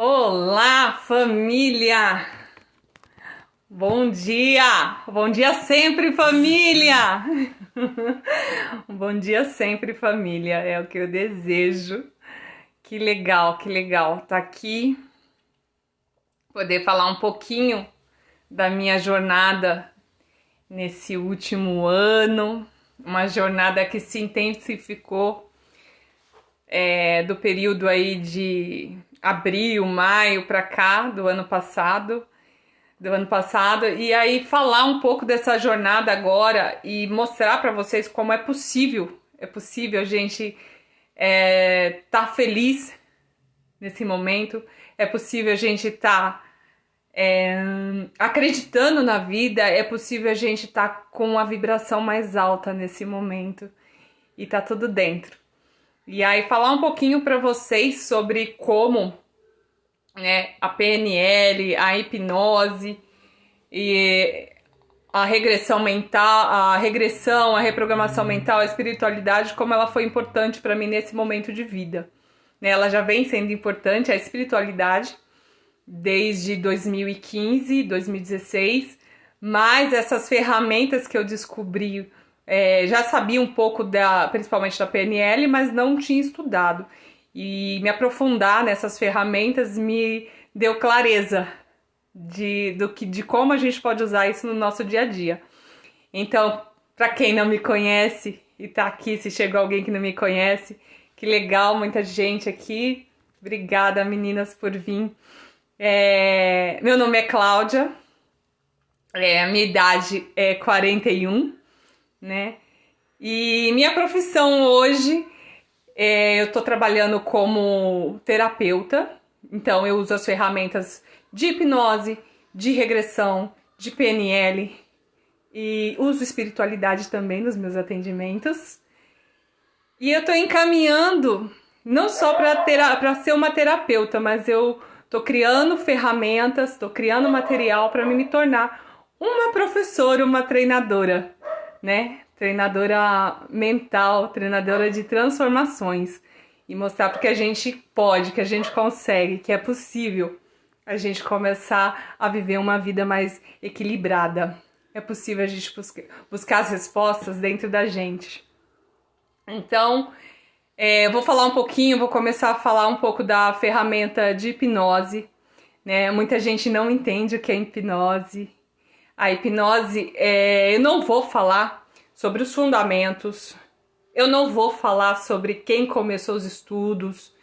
Olá, família! Bom dia! Bom dia sempre, família! Bom dia sempre, família, é o que eu desejo. Que legal tá aqui, poder falar um pouquinho da minha jornada nesse último ano, uma jornada que se intensificou do período aí de abril, maio para cá do ano passado, e aí falar um pouco dessa jornada agora e mostrar para vocês como é possível a gente tá feliz nesse momento, é possível a gente estar acreditando na vida, é possível a gente estar com a vibração mais alta nesse momento e tá tudo dentro. E aí falar um pouquinho para vocês sobre como a PNL, a hipnose e a regressão mental, a reprogramação mental, a espiritualidade, como ela foi importante para mim nesse momento de vida. Ela já vem sendo importante, a espiritualidade, desde 2015, 2016, mas essas ferramentas que eu descobri, já sabia um pouco principalmente da PNL, mas não tinha estudado. E me aprofundar nessas ferramentas me deu clareza de como a gente pode usar isso no nosso dia a dia. Então, para quem não me conhece e tá aqui, se chegou alguém que não me conhece, que legal, muita gente aqui. Obrigada, meninas, por vir. Meu nome é Cláudia, a minha idade é 41, né? E minha profissão hoje, eu tô trabalhando como terapeuta, então eu uso as ferramentas de hipnose, de regressão, de PNL e uso espiritualidade também nos meus atendimentos. E eu tô encaminhando não só para ser uma terapeuta, mas eu tô criando ferramentas, tô criando material para me tornar uma professora, uma treinadora, né? Treinadora mental, treinadora de transformações. E mostrar porque a gente pode, que a gente consegue, que é possível a gente começar a viver uma vida mais equilibrada. É possível a gente buscar as respostas dentro da gente. Então, eu vou falar um pouquinho, vou começar a falar um pouco da ferramenta de hipnose, né? Muita gente não entende o que é hipnose. A hipnose, eu não vou falar sobre os fundamentos, eu não vou falar sobre quem começou os estudos,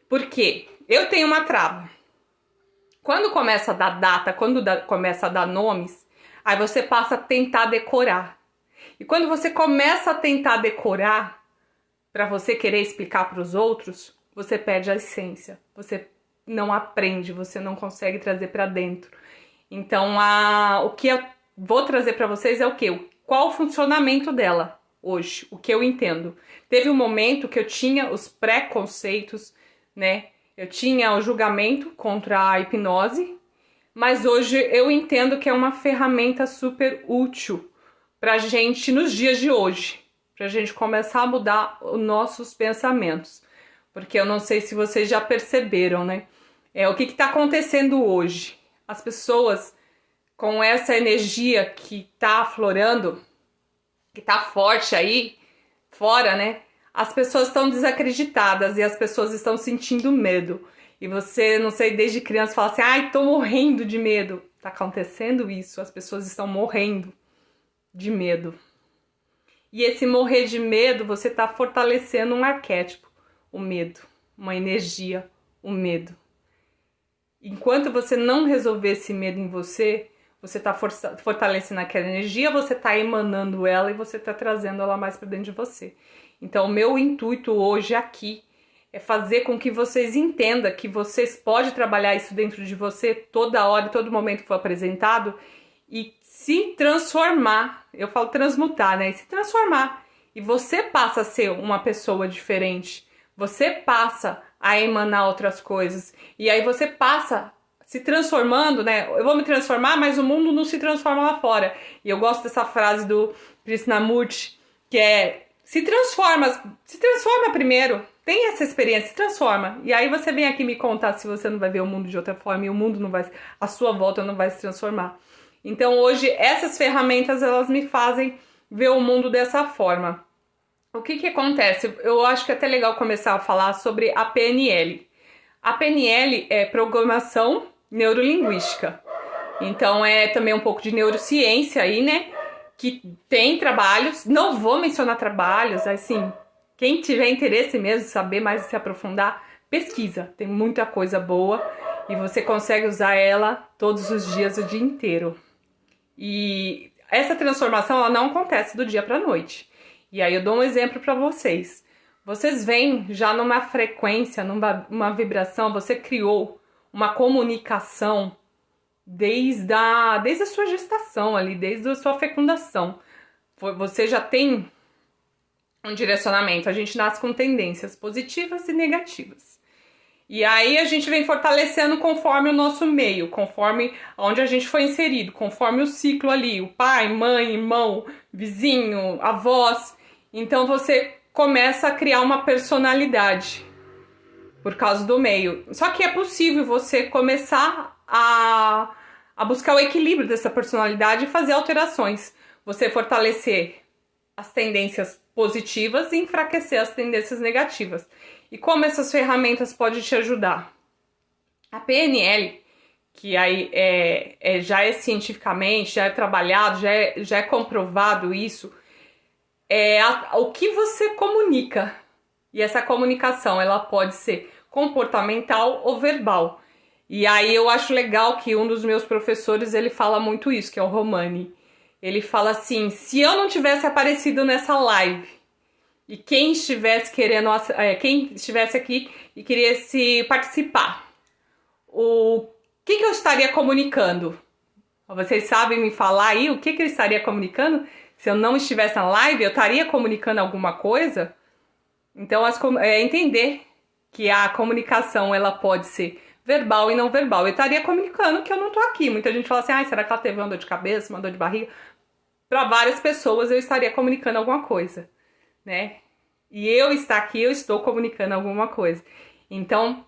porque eu tenho uma trava. Quando começa a dar data, começa a dar nomes, aí você passa a tentar decorar. E quando você começa a tentar decorar, para você querer explicar para os outros, você perde a essência. Você não aprende, você não consegue trazer para dentro. Então, o que eu vou trazer para vocês é o quê? Qual o funcionamento dela hoje? O que eu entendo? Teve um momento que eu tinha os preconceitos, né? Eu tinha o julgamento contra a hipnose, mas hoje eu entendo que é uma ferramenta super útil pra gente nos dias de hoje, pra gente começar a mudar os nossos pensamentos. Porque eu não sei se vocês já perceberam, né? O que tá acontecendo hoje? As pessoas com essa energia que tá aflorando, que tá forte aí fora, né? As pessoas estão desacreditadas e as pessoas estão sentindo medo. E você, não sei, desde criança fala assim, ai, tô morrendo de medo. Tá acontecendo isso, as pessoas estão morrendo de medo. E esse morrer de medo, você tá fortalecendo um arquétipo, o medo, uma energia, o medo. Enquanto você não resolver esse medo em você, você está fortalecendo aquela energia, você está emanando ela e você está trazendo ela mais para dentro de você. Então, o meu intuito hoje aqui é fazer com que vocês entendam que vocês podem trabalhar isso dentro de você toda hora e todo momento que for apresentado e se transformar. Eu falo transmutar, né? E se transformar. E você passa a ser uma pessoa diferente. Você passa a emanar outras coisas. E aí você passa se transformando, né? Eu vou me transformar, mas o mundo não se transforma lá fora. E eu gosto dessa frase do Krishnamurti, que é se transforma primeiro. tem essa experiência, se transforma. E aí você vem aqui me contar se você não vai ver o mundo de outra forma e o mundo não vai, a sua volta não vai se transformar. Então hoje essas ferramentas elas me fazem ver o mundo dessa forma. O que acontece? Eu acho que é até legal começar a falar sobre a PNL. A PNL é Programação Neurolinguística. Então é também um pouco de neurociência aí, né? Que tem trabalhos, não vou mencionar trabalhos, assim, quem tiver interesse mesmo de saber mais e se aprofundar, pesquisa. Tem muita coisa boa e você consegue usar ela todos os dias, o dia inteiro. E essa transformação ela não acontece do dia para a noite. E aí eu dou um exemplo para vocês. Vocês vêm já numa frequência, numa vibração, você criou uma comunicação desde a sua gestação ali, desde a sua fecundação. Você já tem um direcionamento. A gente nasce com tendências positivas e negativas. E aí a gente vem fortalecendo conforme o nosso meio, conforme onde a gente foi inserido, conforme o ciclo ali, o pai, mãe, irmão, vizinho, avós. Então você começa a criar uma personalidade por causa do meio. Só que é possível você começar a buscar o equilíbrio dessa personalidade e fazer alterações. Você fortalecer as tendências positivas e enfraquecer as tendências negativas. E como essas ferramentas podem te ajudar? A PNL, que aí já é cientificamente, já é trabalhado, já é comprovado isso, é o que você comunica. E essa comunicação, ela pode ser comportamental ou verbal. E aí eu acho legal que um dos meus professores, ele fala muito isso, que é o Romani. Ele fala assim, se eu não tivesse aparecido nessa live, e quem estivesse aqui e queria participar, o que eu estaria comunicando? Vocês sabem me falar aí o que eu estaria comunicando? Se eu não estivesse na live, eu estaria comunicando alguma coisa? Então, entender que a comunicação ela pode ser verbal e não verbal. Eu estaria comunicando que eu não tô aqui. Muita gente fala assim, será que ela teve uma dor de cabeça, uma dor de barriga? Para várias pessoas eu estaria comunicando alguma coisa, né? E eu estar aqui, eu estou comunicando alguma coisa. Então,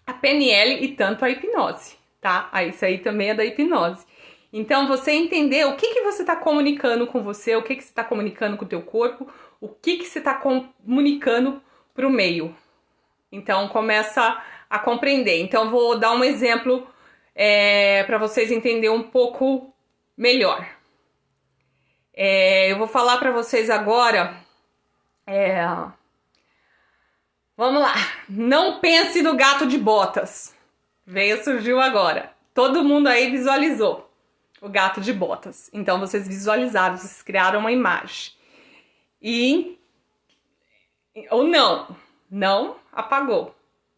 a PNL e tanto a hipnose, tá? Isso aí também é da hipnose. Então, você entender o que você está comunicando com você, o que você está comunicando com o teu corpo, o que você está comunicando para o meio. Então, começa a compreender. Então, vou dar um exemplo para vocês entenderem um pouco melhor. Eu vou falar para vocês agora. Vamos lá. Não pense no gato de botas. Surgiu agora. Todo mundo aí visualizou o gato de botas. Então, vocês visualizaram, vocês criaram uma imagem. Ou não apagou.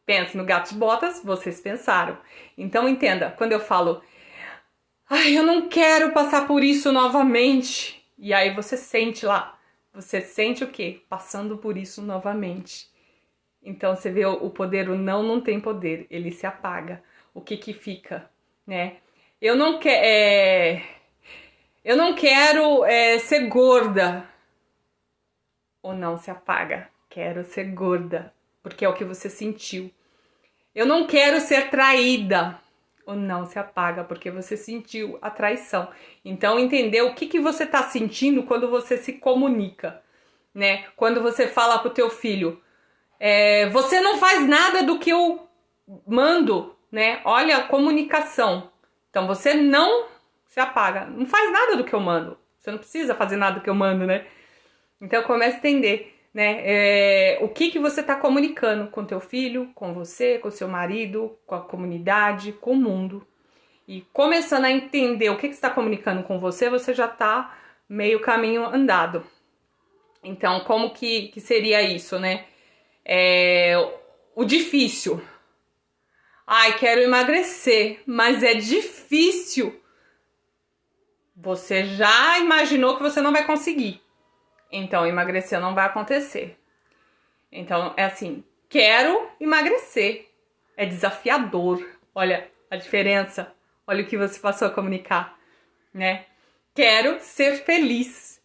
Pense no gato de botas, vocês pensaram. Então, entenda, quando eu falo, eu não quero passar por isso novamente. E aí você sente lá. Você sente o quê? Passando por isso novamente. Então, você vê o poder, o não tem poder. Ele se apaga. O que fica, né? Eu não quero ser gorda. Ou não se apaga. Quero ser gorda. Porque é o que você sentiu. Eu não quero ser traída. Ou não se apaga, porque você sentiu a traição. Então, entender o que você está sentindo quando você se comunica, né? Quando você fala pro teu filho, você não faz nada do que eu mando, né? Olha a comunicação. Então, você não se apaga. Não faz nada do que eu mando. Você não precisa fazer nada do que eu mando, né? Então, comece a entender, né? O que você está comunicando com teu filho, com você, com seu marido, com a comunidade, com o mundo. E começando a entender o que você está comunicando com você, você já está meio caminho andado. Então, como que seria isso, né? O difícil. Quero emagrecer, mas é difícil. Você já imaginou que você não vai conseguir. Então, emagrecer não vai acontecer. Então, é assim, quero emagrecer. É desafiador. Olha a diferença. Olha o que você passou a comunicar, né? Quero ser feliz,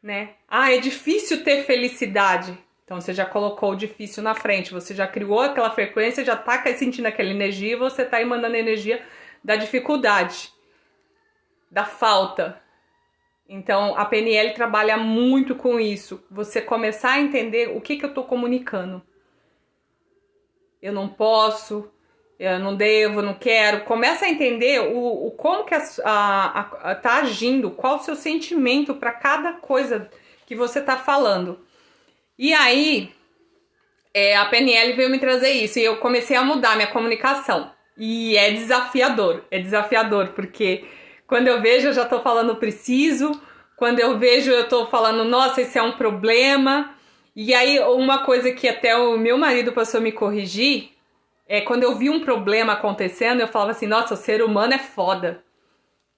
né? É difícil ter felicidade. Então você já colocou o difícil na frente, você já criou aquela frequência, já tá sentindo aquela energia e você tá emanando a energia da dificuldade, da falta. Então a PNL trabalha muito com isso, você começar a entender o que eu tô comunicando. Eu não posso, eu não devo, não quero. Começa a entender o como que tá agindo, qual o seu sentimento para cada coisa que você tá falando. E aí, a PNL veio me trazer isso e eu comecei a mudar minha comunicação. E é desafiador, porque quando eu vejo eu já tô falando preciso, quando eu vejo eu tô falando, nossa, esse é um problema. E aí, uma coisa que até o meu marido passou a me corrigir, quando eu vi um problema acontecendo, eu falava assim, nossa, o ser humano é foda.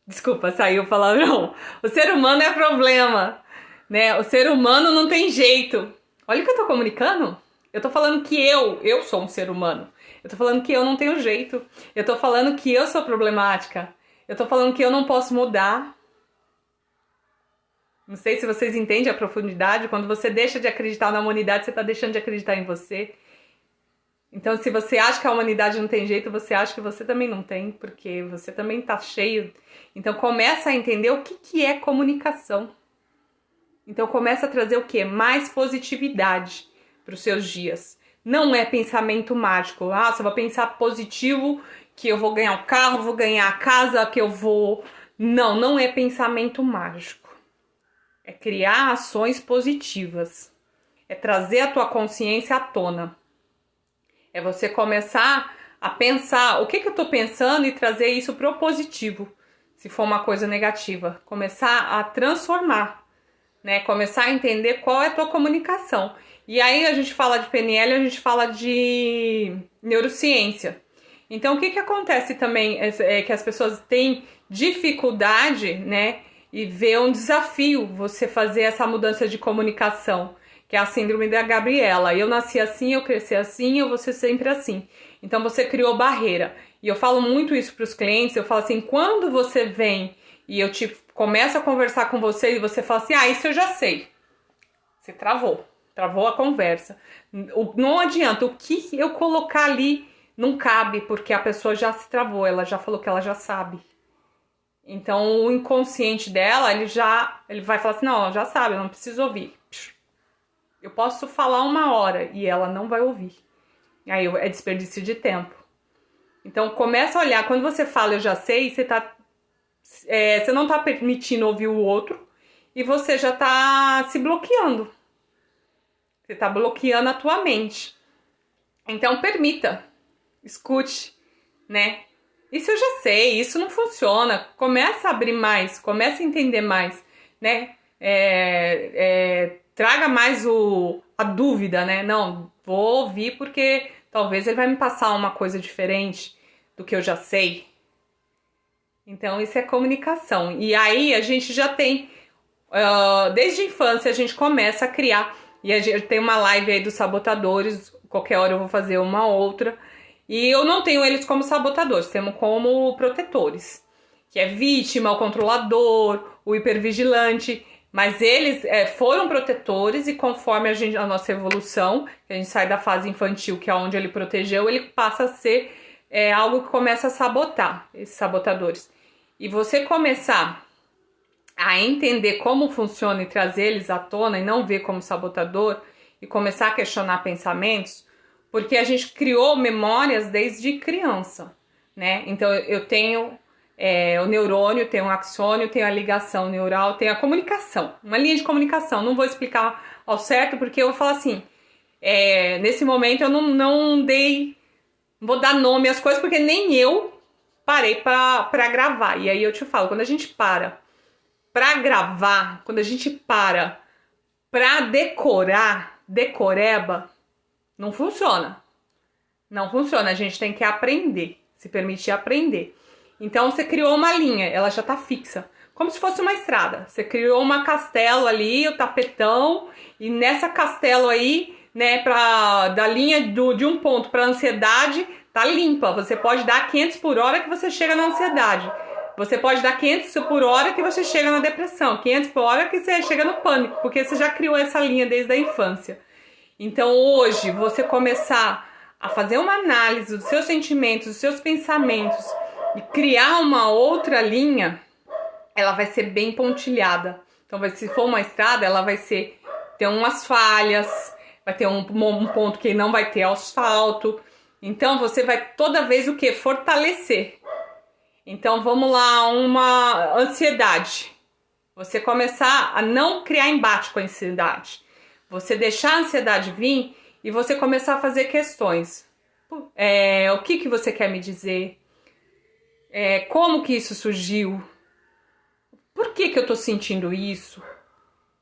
Desculpa, saiu palavrão. O ser humano é problema, né? O ser humano não tem jeito. Olha o que eu tô comunicando. Eu tô falando que eu sou um ser humano. Eu tô falando que eu não tenho jeito. Eu tô falando que eu sou problemática. Eu tô falando que eu não posso mudar. Não sei se vocês entendem a profundidade. Quando você deixa de acreditar na humanidade, você tá deixando de acreditar em você. Então, se você acha que a humanidade não tem jeito, você acha que você também não tem, porque você também tá cheio. Então, começa a entender o que é comunicação. Então, começa a trazer o quê? Mais positividade para os seus dias. Não é pensamento mágico. Ah, você vai pensar positivo, que eu vou ganhar um carro, vou ganhar a casa, que eu vou... Não, não é pensamento mágico. É criar ações positivas. É trazer a tua consciência à tona. É você começar a pensar o que eu tô pensando e trazer isso pro positivo. Se for uma coisa negativa. Começar a transformar. Né? Começar a entender qual é a tua comunicação. E aí a gente fala de PNL, a gente fala de neurociência. Então o que acontece também é que as pessoas têm dificuldade, né? E vê um desafio você fazer essa mudança de comunicação, que é a síndrome da Gabriela. Eu nasci assim, eu cresci assim, eu vou ser sempre assim. Então você criou barreira. E eu falo muito isso para os clientes, eu falo assim, quando você vem e eu começo a conversar com você e você fala assim, isso eu já sei. Você travou a conversa. Não adianta, o que eu colocar ali não cabe, porque a pessoa já se travou, ela já falou que ela já sabe. Então o inconsciente dela, ele vai falar assim, não, ela já sabe, eu não preciso ouvir. Eu posso falar 1 hora e ela não vai ouvir. Aí é desperdício de tempo. Então começa a olhar, quando você fala eu já sei, você não tá permitindo ouvir o outro e você já tá se bloqueando. Você tá bloqueando a tua mente. Então permita, escute, né? Isso eu já sei, isso não funciona. Começa a abrir mais, começa a entender mais, né? Traga mais a dúvida, né? Não, vou ouvir porque talvez ele vai me passar uma coisa diferente do que eu já sei. Então isso é comunicação. E aí a gente já tem, desde a infância a gente começa a criar. E a gente tem uma live aí dos sabotadores, qualquer hora eu vou fazer uma outra. E eu não tenho eles como sabotadores, temos como protetores. Que é vítima, o controlador, o hipervigilante. Mas eles foram protetores e conforme a nossa evolução, que a gente sai da fase infantil, que é onde ele protegeu, ele passa a ser algo que começa a sabotar, esses sabotadores. E você começar a entender como funciona e trazer eles à tona e não ver como sabotador e começar a questionar pensamentos, porque a gente criou memórias desde criança, né? Então eu tenho o neurônio, tenho o axônio, tenho a ligação neural, tenho a comunicação, uma linha de comunicação. Não vou explicar ao certo porque eu vou falar assim, nesse momento eu não vou dar nome às coisas porque nem eu parei pra gravar. E aí eu te falo, quando a gente para pra gravar, quando a gente para pra decoreba, não funciona. Não funciona, a gente tem que aprender, se permitir aprender. Então você criou uma linha, ela já tá fixa, como se fosse uma estrada. Você criou uma castelo ali, o tapetão, e nessa castelo aí, né, da linha de um ponto pra ansiedade, tá limpa. Você pode dar 500 por hora que você chega na ansiedade. Você pode dar 500 por hora que você chega na depressão, 500 por hora que você chega no pânico, porque você já criou essa linha desde a infância. Então hoje você começar a fazer uma análise dos seus sentimentos, dos seus pensamentos e criar uma outra linha, ela vai ser bem pontilhada. Então se for uma estrada, ela vai ter umas falhas, vai ter um ponto que não vai ter asfalto. Então você vai toda vez o que? Fortalecer. Então vamos lá, uma ansiedade. Você começar a não criar embate com a ansiedade. Você deixar a ansiedade vir e você começar a fazer questões. O que você quer me dizer? Como que isso surgiu? Por que eu tô sentindo isso?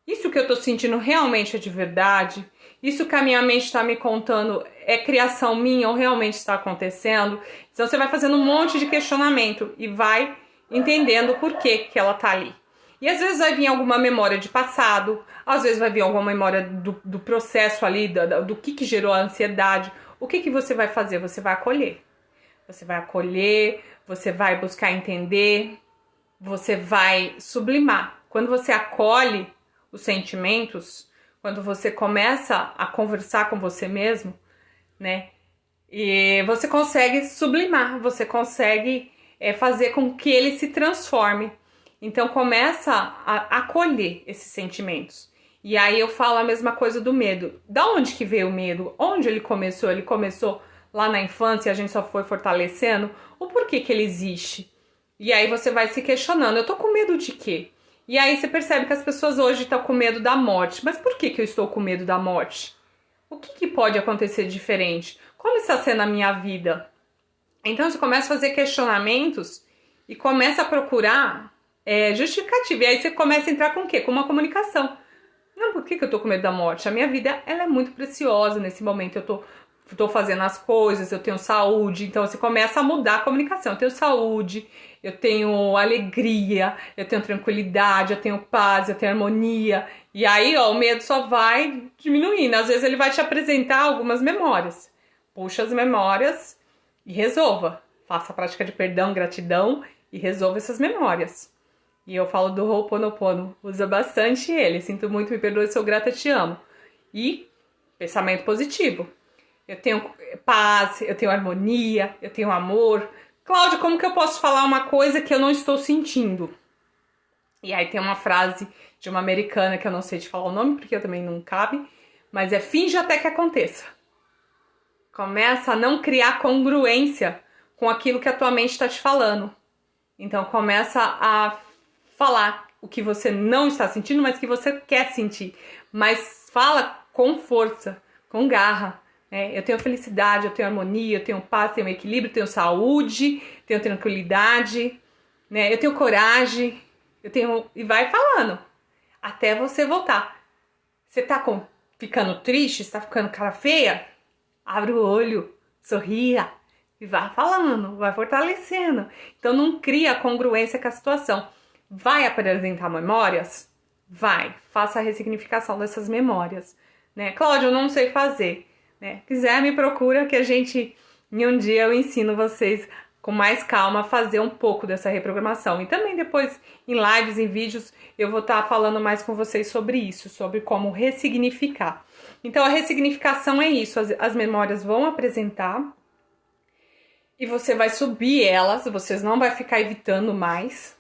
Isso que eu tô sentindo realmente é de verdade? Isso que a minha mente está me contando é criação minha ou realmente está acontecendo? Então você vai fazendo um monte de questionamento e vai entendendo por que ela tá ali. E às vezes vai vir alguma memória de passado, às vezes vai vir alguma memória do processo ali, do que gerou a ansiedade. O que você vai fazer? Você vai acolher. Você vai acolher, você vai buscar entender, você vai sublimar. Quando você acolhe os sentimentos, quando você começa a conversar com você mesmo, né? E você consegue sublimar, você consegue fazer com que ele se transforme. Então começa a acolher esses sentimentos. E aí eu falo a mesma coisa do medo. Da onde que veio o medo? Onde ele começou? Ele começou lá na infância e a gente só foi fortalecendo? O porquê que ele existe? E aí você vai se questionando. Eu tô com medo de quê? E aí você percebe que as pessoas hoje estão com medo da morte. Mas por que eu estou com medo da morte? O que pode acontecer diferente? Como está sendo a minha vida? Então você começa a fazer questionamentos e começa a procurar justificativa. E aí você começa a entrar com o quê? Com uma comunicação. Não, por que eu tô com medo da morte? A minha vida, ela é muito preciosa nesse momento. Eu tô fazendo as coisas, eu tenho saúde. Então você começa a mudar a comunicação. Eu tenho saúde, eu tenho alegria, eu tenho tranquilidade, eu tenho paz, eu tenho harmonia. E aí, o medo só vai diminuindo. Às vezes ele vai te apresentar algumas memórias. Puxa as memórias e resolva. Faça a prática de perdão, gratidão e resolva essas memórias. E eu falo do Ho'oponopono, usa bastante ele. Sinto muito, me perdoe, sou grata, te amo. E pensamento positivo. Eu tenho paz, eu tenho harmonia, eu tenho amor. Cláudia, como que eu posso falar uma coisa que eu não estou sentindo? E aí tem uma frase de uma americana que eu não sei te falar o nome, porque eu também não cabe, mas finge até que aconteça. Começa a não criar congruência com aquilo que a tua mente está te falando. Então começa a falar o que você não está sentindo, mas que você quer sentir. Mas fala com força, com garra. Eu tenho felicidade, eu tenho harmonia, eu tenho paz, tenho equilíbrio, tenho saúde, tenho tranquilidade, eu tenho coragem, e vai falando até você voltar. Você tá ficando triste, você tá ficando cara feia? Abre o olho, sorria e vai falando, vai fortalecendo. Então não cria congruência com a situação. Vai apresentar memórias? Vai, faça a ressignificação dessas memórias. Cláudia, eu não sei fazer. Quiser, me procura que em um dia eu ensino vocês com mais calma a fazer um pouco dessa reprogramação. E também depois em lives, em vídeos, eu vou estar falando mais com vocês sobre isso, sobre como ressignificar. Então a ressignificação é isso, as memórias vão apresentar e você vai subir elas, você não vai ficar evitando mais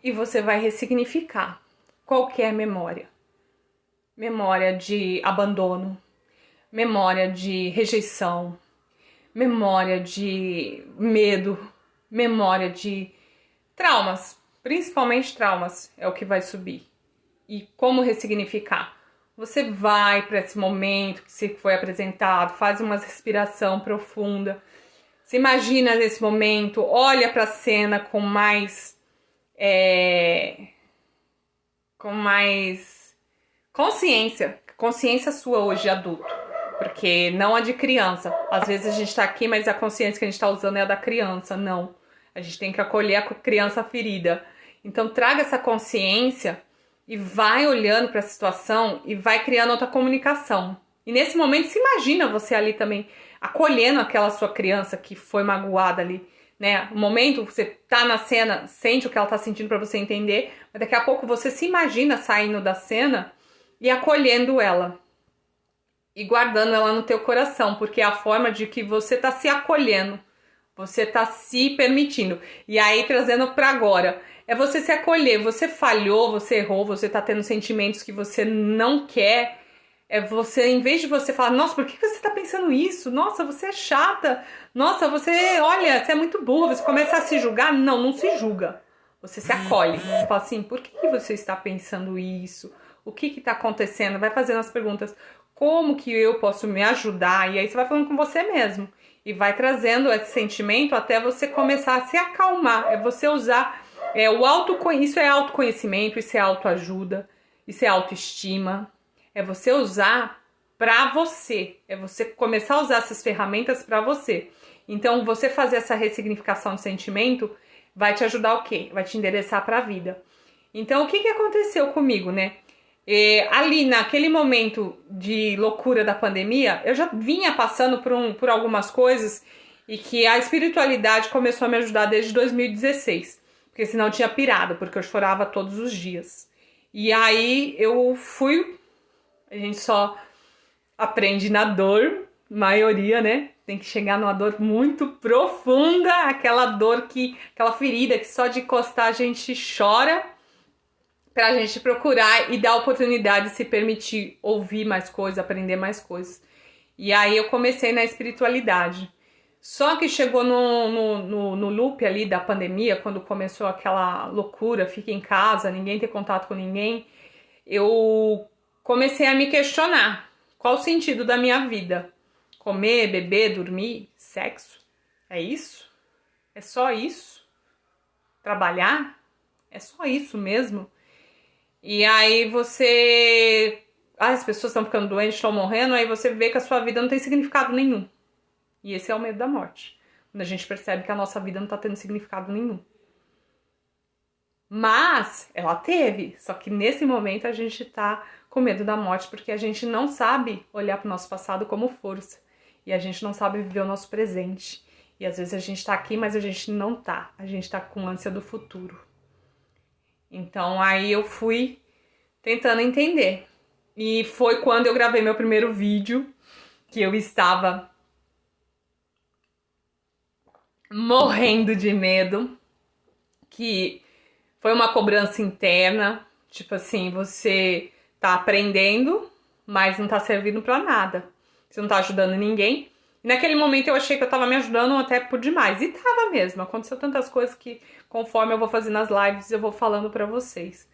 e você vai ressignificar qualquer memória. Memória de abandono, memória de rejeição, memória de medo, memória de traumas, principalmente traumas é o que vai subir. E como ressignificar? Você vai para esse momento que se foi apresentado, faz uma respiração profunda, se imagina nesse momento, olha para a cena com mais consciência sua hoje adulto. Porque não a de criança. Às vezes a gente tá aqui, mas a consciência que a gente tá usando é a da criança. Não. A gente tem que acolher a criança ferida. Então traga essa consciência e vai olhando para a situação e vai criando outra comunicação. E nesse momento se imagina você ali também acolhendo aquela sua criança que foi magoada ali. O momento você tá na cena, sente o que ela tá sentindo para você entender. Mas daqui a pouco você se imagina saindo da cena e acolhendo ela. e guardando ela no teu coração, porque é a forma de que você tá se acolhendo, você tá se permitindo. E aí, trazendo para agora, é você se acolher, você falhou, você errou, você tá tendo sentimentos que você não quer. É você, em vez de você falar, nossa, por que você tá pensando isso? Nossa, você é chata. Nossa, olha, você é muito burra. Você começa a se julgar. Não, não se julga. Você se acolhe. Você fala assim, por que você está pensando isso? O que está acontecendo? Vai fazendo as perguntas. Como que eu posso me ajudar? E aí você vai falando com você mesmo. E vai trazendo esse sentimento até você começar a se acalmar. É você usar... Isso é autoconhecimento, isso é autoajuda, isso é autoestima. É você usar pra você. É você começar a usar essas ferramentas pra você. Então, você fazer essa ressignificação de sentimento vai te ajudar o quê? Vai te endereçar pra vida. Então, o que aconteceu comigo, né? Ali, naquele momento de loucura da pandemia, eu já vinha passando por algumas coisas e que a espiritualidade começou a me ajudar desde 2016. Porque senão eu tinha pirado, porque eu chorava todos os dias. E aí, eu fui... A gente só aprende na dor, maioria, né? Tem que chegar numa dor muito profunda, aquela ferida que só de encostar a gente chora, pra gente procurar e dar oportunidade de se permitir ouvir mais coisas, aprender mais coisas. E aí eu comecei na espiritualidade. Só que chegou no loop ali da pandemia, quando começou aquela loucura, fica em casa, ninguém tem contato com ninguém, eu comecei a me questionar qual o sentido da minha vida. Comer, beber, dormir, sexo? É isso? É só isso? Trabalhar? É só isso mesmo? E aí as pessoas estão ficando doentes, estão morrendo, aí você vê que a sua vida não tem significado nenhum. E esse é o medo da morte. Quando a gente percebe que a nossa vida não está tendo significado nenhum. Mas ela teve, só que nesse momento a gente tá com medo da morte porque a gente não sabe olhar para o nosso passado como força e a gente não sabe viver o nosso presente. E às vezes a gente tá aqui, mas a gente não tá. A gente tá com ânsia do futuro. Então aí eu fui tentando entender. E foi quando eu gravei meu primeiro vídeo que eu estava morrendo de medo, que foi uma cobrança interna, tipo assim, você tá aprendendo, mas não tá servindo pra nada. Você não tá ajudando ninguém. E naquele momento eu achei que eu tava me ajudando até por demais. E tava mesmo. Aconteceu tantas coisas que, conforme eu vou fazendo as lives, eu vou falando pra vocês.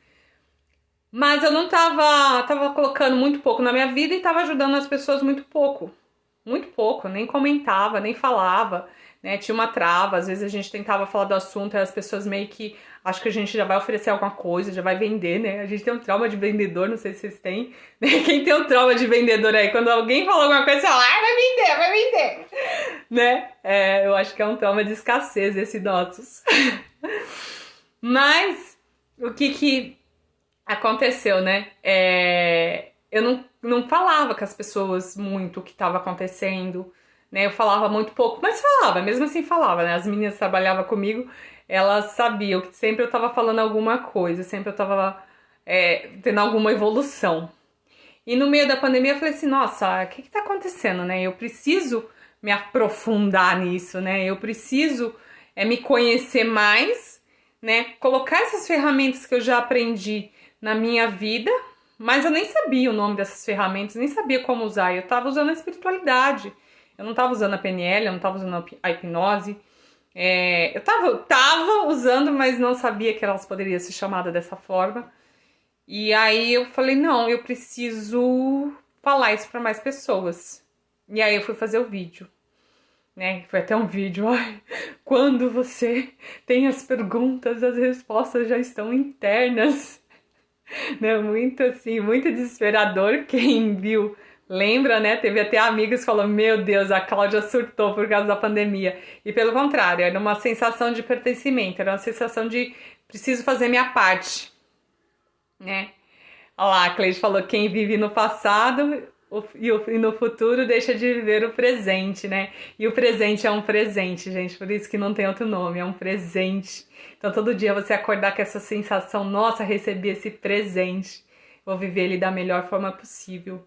Mas eu não tava colocando muito pouco na minha vida e tava ajudando as pessoas muito pouco. Muito pouco, nem comentava, nem falava, né? Tinha uma trava, às vezes a gente tentava falar do assunto e as pessoas meio que acham que a gente já vai oferecer alguma coisa, já vai vender, né? A gente tem um trauma de vendedor, não sei se vocês têm, né? Quem tem um trauma de vendedor aí, quando alguém fala alguma coisa, você fala, vai vender, né? Eu acho que é um trauma de escassez esse nossos. Mas, o que aconteceu, né? Eu não falava com as pessoas muito o que estava acontecendo, né? Eu falava muito pouco, mas falava, mesmo assim falava, né? As meninas que trabalhavam comigo, elas sabiam que sempre eu estava falando alguma coisa, sempre eu estava tendo alguma evolução. E no meio da pandemia eu falei assim, nossa, o que tá acontecendo, né? Eu preciso me aprofundar nisso, né? Eu preciso me conhecer mais, né? Colocar essas ferramentas que eu já aprendi na minha vida, mas eu nem sabia o nome dessas ferramentas, nem sabia como usar. Eu tava usando a espiritualidade, eu não tava usando a PNL, eu não tava usando a hipnose. Eu tava usando, mas não sabia que elas poderiam ser chamadas dessa forma. E aí eu falei, não, eu preciso falar isso para mais pessoas. E aí eu fui fazer o vídeo, né? Foi até um vídeo, quando você tem as perguntas, as respostas já estão internas. Né? Muito assim, muito desesperador. Quem viu lembra, né? Teve até amigos que falaram, meu Deus, a Cláudia surtou por causa da pandemia. E pelo contrário, era uma sensação de pertencimento, era uma sensação de preciso fazer minha parte, né? Olha lá, a Cleide falou, quem vive no passado e no futuro deixa de viver o presente, né? E o presente é um presente, gente, por isso que não tem outro nome, é um presente. Então todo dia você acordar com essa sensação, nossa, recebi esse presente, vou viver ele da melhor forma possível.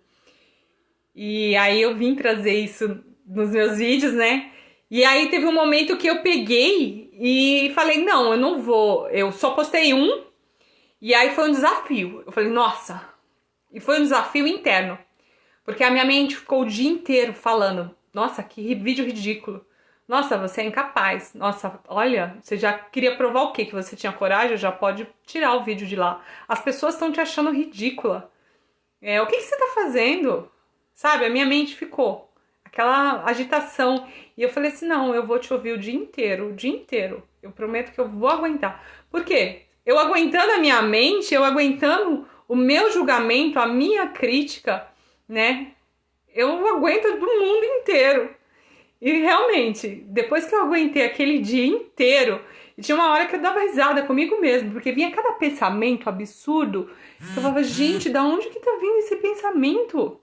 E aí eu vim trazer isso nos meus vídeos, né? E aí teve um momento que eu peguei e falei, não, eu não vou. Eu só postei um, e aí foi um desafio. Eu falei, nossa, e foi um desafio interno. Porque a minha mente ficou o dia inteiro falando, nossa, que vídeo ridículo. Nossa, você é incapaz. Nossa, olha, você já queria provar o quê? Que você tinha coragem? Já pode tirar o vídeo de lá. As pessoas estão te achando ridícula. O que você tá fazendo? Sabe, a minha mente ficou aquela agitação. E eu falei assim, não, eu vou te ouvir o dia inteiro, o dia inteiro. Eu prometo que eu vou aguentar. Por quê? Eu aguentando a minha mente, eu aguentando o meu julgamento, a minha crítica, né? Eu aguento do mundo inteiro. E realmente, depois que eu aguentei aquele dia inteiro, tinha uma hora que eu dava risada comigo mesmo, porque vinha cada pensamento absurdo, que eu falava, gente, da onde que tá vindo esse pensamento?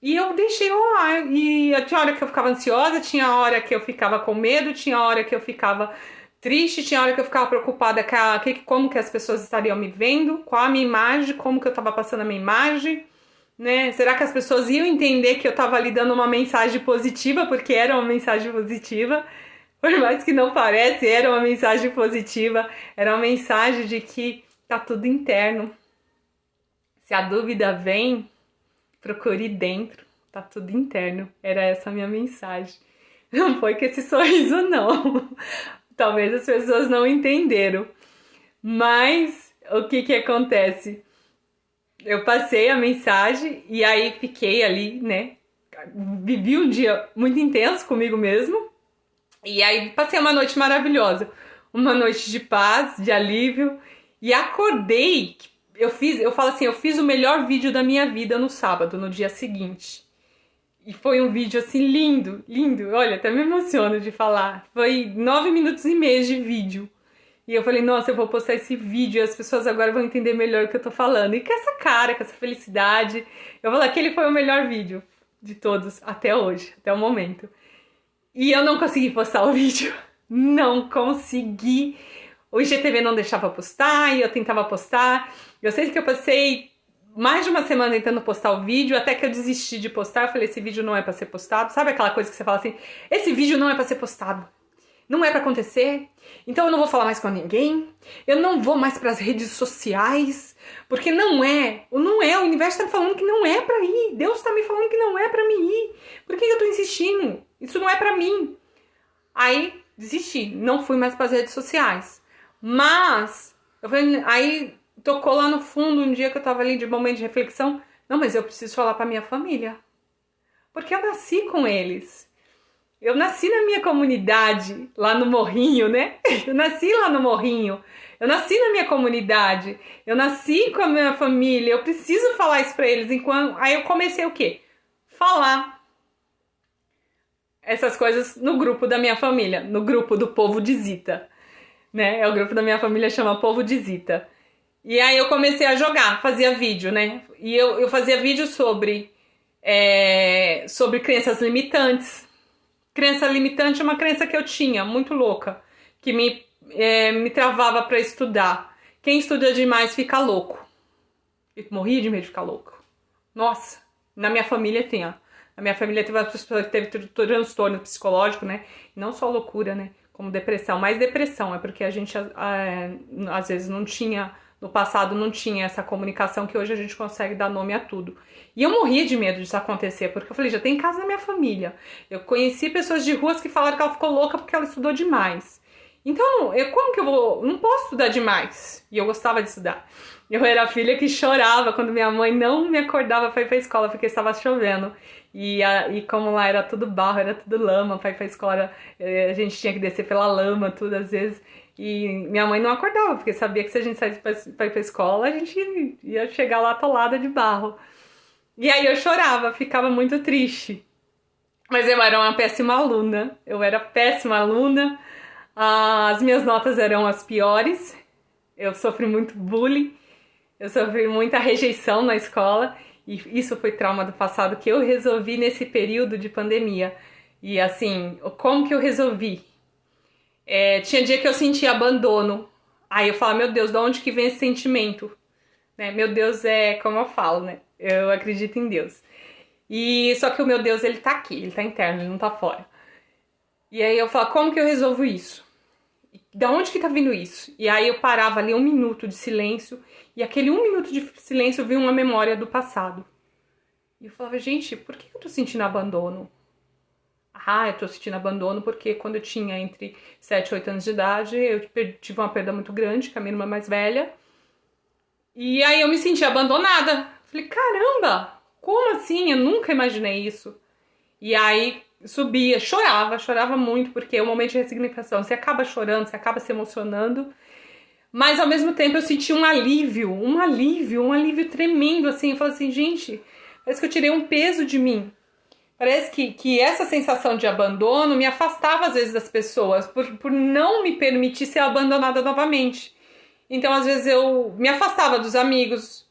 E eu deixei rolar, e tinha hora que eu ficava ansiosa, tinha hora que eu ficava com medo, tinha hora que eu ficava triste, tinha hora que eu ficava preocupada como que as pessoas estariam me vendo, qual a minha imagem, como que eu tava passando a minha imagem, né? Será que as pessoas iam entender que eu tava ali dando uma mensagem positiva, porque era uma mensagem positiva, por mais que não pareça, era uma mensagem positiva, era uma mensagem de que tá tudo interno. Se a dúvida vem, procure dentro, tá tudo interno. Era essa a minha mensagem. Não foi com esse sorriso, não. Talvez as pessoas não entenderam. Mas o que acontece? Eu passei a mensagem e aí fiquei ali, né? Vivi um dia muito intenso comigo mesmo. E aí passei uma noite maravilhosa. Uma noite de paz, de alívio. E acordei. Eu falo assim, eu fiz o melhor vídeo da minha vida no sábado, no dia seguinte. E foi um vídeo assim lindo, lindo. Olha, até me emociono de falar. Foi 9 minutos e meio de vídeo. E eu falei, nossa, eu vou postar esse vídeo e as pessoas agora vão entender melhor o que eu tô falando. E com essa cara, com essa felicidade, eu vou falar que ele foi o melhor vídeo de todos até hoje, até o momento. E eu não consegui postar o vídeo. Não consegui. O IGTV não deixava postar e eu tentava postar. Eu sei que eu passei mais de uma semana tentando postar o vídeo, até que eu desisti de postar. Eu falei, esse vídeo não é pra ser postado. Sabe aquela coisa que você fala assim, esse vídeo não é pra ser postado. Não é pra acontecer, então eu não vou falar mais com ninguém, eu não vou mais pras redes sociais, porque não é, o universo tá me falando que não é pra ir, Deus tá me falando que não é pra mim ir, por que eu tô insistindo? Isso não é pra mim. Aí, desisti, não fui mais pras redes sociais, mas, aí tocou lá no fundo um dia que eu tava ali de momento de reflexão, não, mas eu preciso falar pra minha família, porque eu nasci com eles. Eu nasci na minha comunidade, lá no Morrinho, né? Eu nasci lá no Morrinho. Eu nasci na minha comunidade. Eu nasci com a minha família. Eu preciso falar isso pra eles. Aí eu comecei o quê? Falar essas coisas no grupo da minha família. No grupo do Povo de Zita. Né? O grupo da minha família chama Povo de Zita. E aí eu comecei a jogar, fazia vídeo, né? E eu fazia vídeo sobre crenças limitantes. Crença limitante é uma crença que eu tinha, muito louca, que me travava para estudar. Quem estuda demais fica louco. Eu morria de medo de ficar louco. Nossa, na minha família tem, ó. Na minha família teve uma pessoa que teve transtorno psicológico, né? E não só loucura, né? Como depressão. Mais depressão, é porque a gente às vezes não tinha, no passado não tinha essa comunicação que hoje a gente consegue dar nome a tudo. E eu morria de medo disso acontecer, porque eu falei, já tem caso na minha família. Eu conheci pessoas de ruas que falaram que ela ficou louca porque ela estudou demais. Então, como que eu vou... Não posso estudar demais. E eu gostava de estudar. Eu era a filha que chorava quando minha mãe não me acordava para ir pra escola, porque estava chovendo. E como lá era tudo barro, era tudo lama, para ir pra escola, a gente tinha que descer pela lama, tudo às vezes. E minha mãe não acordava, porque sabia que se a gente saísse pra ir pra escola, a gente ia chegar lá atolada de barro. E aí eu chorava, ficava muito triste. Mas eu era uma péssima aluna. Eu era péssima aluna. As minhas notas eram as piores. Eu sofri muito bullying. Eu sofri muita rejeição na escola. E isso foi trauma do passado que eu resolvi nesse período de pandemia. E assim, como que eu resolvi? Tinha dia que eu sentia abandono. Aí eu falava, meu Deus, de onde que vem esse sentimento? Né? Meu Deus, como eu falo, né? Eu acredito em Deus. E só que o meu Deus, ele tá aqui, ele tá interno, ele não tá fora. E aí eu falo, como que eu resolvo isso? Da onde que tá vindo isso? E aí eu parava ali 1 minuto de silêncio, e aquele 1 minuto de silêncio vinha uma memória do passado. E eu falava, gente, por que eu tô sentindo abandono? Ah, eu tô sentindo abandono porque quando eu tinha entre 7 e 8 anos de idade, eu tive uma perda muito grande com a minha irmã mais velha. E aí eu me senti abandonada. Falei, caramba, como assim? Eu nunca imaginei isso. E aí subia, chorava muito, porque é um momento de ressignificação. Você acaba chorando, você acaba se emocionando. Mas ao mesmo tempo eu senti um alívio tremendo, assim. Eu falei assim, gente, parece que eu tirei um peso de mim. Parece que essa sensação de abandono me afastava às vezes das pessoas, por não me permitir ser abandonada novamente. Então às vezes eu me afastava dos amigos,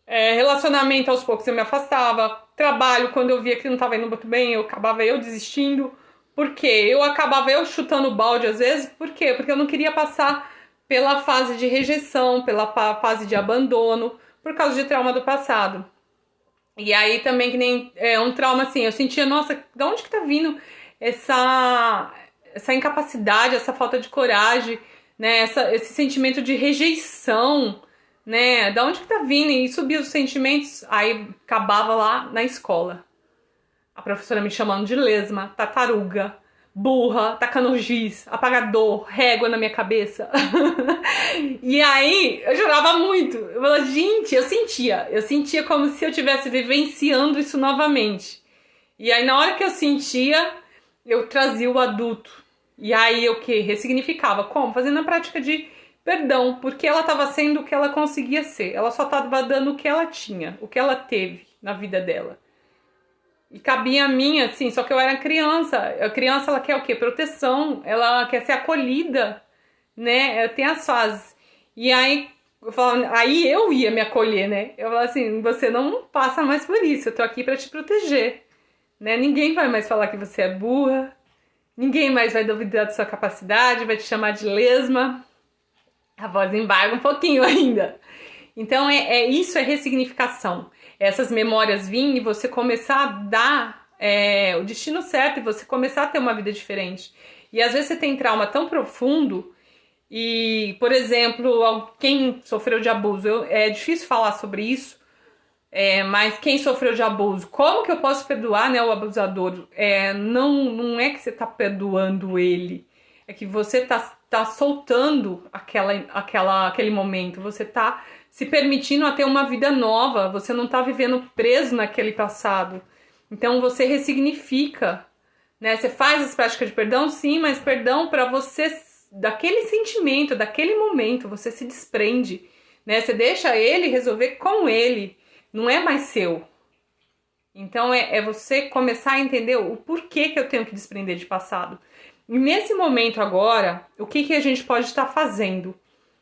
relacionamento aos poucos eu me afastava, trabalho quando eu via que não estava indo muito bem, eu acabava desistindo. Por quê? Eu acabava chutando balde às vezes, por quê? Porque eu não queria passar pela fase de rejeição, pela fase de abandono, por causa de trauma do passado. E aí também que nem um trauma assim, eu sentia, nossa, de onde que tá vindo essa incapacidade, essa falta de coragem, né, esse sentimento de rejeição, né, da onde que tá vindo? E subia os sentimentos, aí acabava lá na escola. A professora me chamando de lesma, tartaruga, burra, tacando giz, apagador, régua na minha cabeça. E aí, eu chorava muito. Eu falava, gente, eu sentia como se eu estivesse vivenciando isso novamente. E aí, na hora que eu sentia, eu trazia o adulto. E aí, eu ressignificava. Como? Fazendo a prática de perdão, porque ela estava sendo o que ela conseguia ser. Ela só estava dando o que ela tinha, o que ela teve na vida dela. E cabia a mim, assim, só que eu era criança. A criança, ela quer o quê? Proteção. Ela quer ser acolhida, né? Tem as fases. E aí, aí eu ia me acolher, né? Eu falava assim, você não passa mais por isso. Eu tô aqui pra te proteger, né? Ninguém vai mais falar que você é burra. Ninguém mais vai duvidar da sua capacidade, vai te chamar de lesma. A voz embarga um pouquinho ainda. Então, isso é ressignificação. Essas memórias virem e você começar a dar o destino certo e você começar a ter uma vida diferente. E às vezes você tem trauma tão profundo e, por exemplo, quem sofreu de abuso, é difícil falar sobre isso, mas quem sofreu de abuso, como que eu posso perdoar, né, o abusador? Não é que você está perdoando ele, é que você tá soltando aquele momento, você tá se permitindo a ter uma vida nova, você não tá vivendo preso naquele passado. Então você ressignifica, né? Você faz as práticas de perdão, sim, mas perdão para você, daquele sentimento, daquele momento, você se desprende, né? Você deixa ele resolver com ele, não é mais seu. Então é você começar a entender o porquê que eu tenho que desprender de passado. E nesse momento agora, o que a gente pode estar fazendo,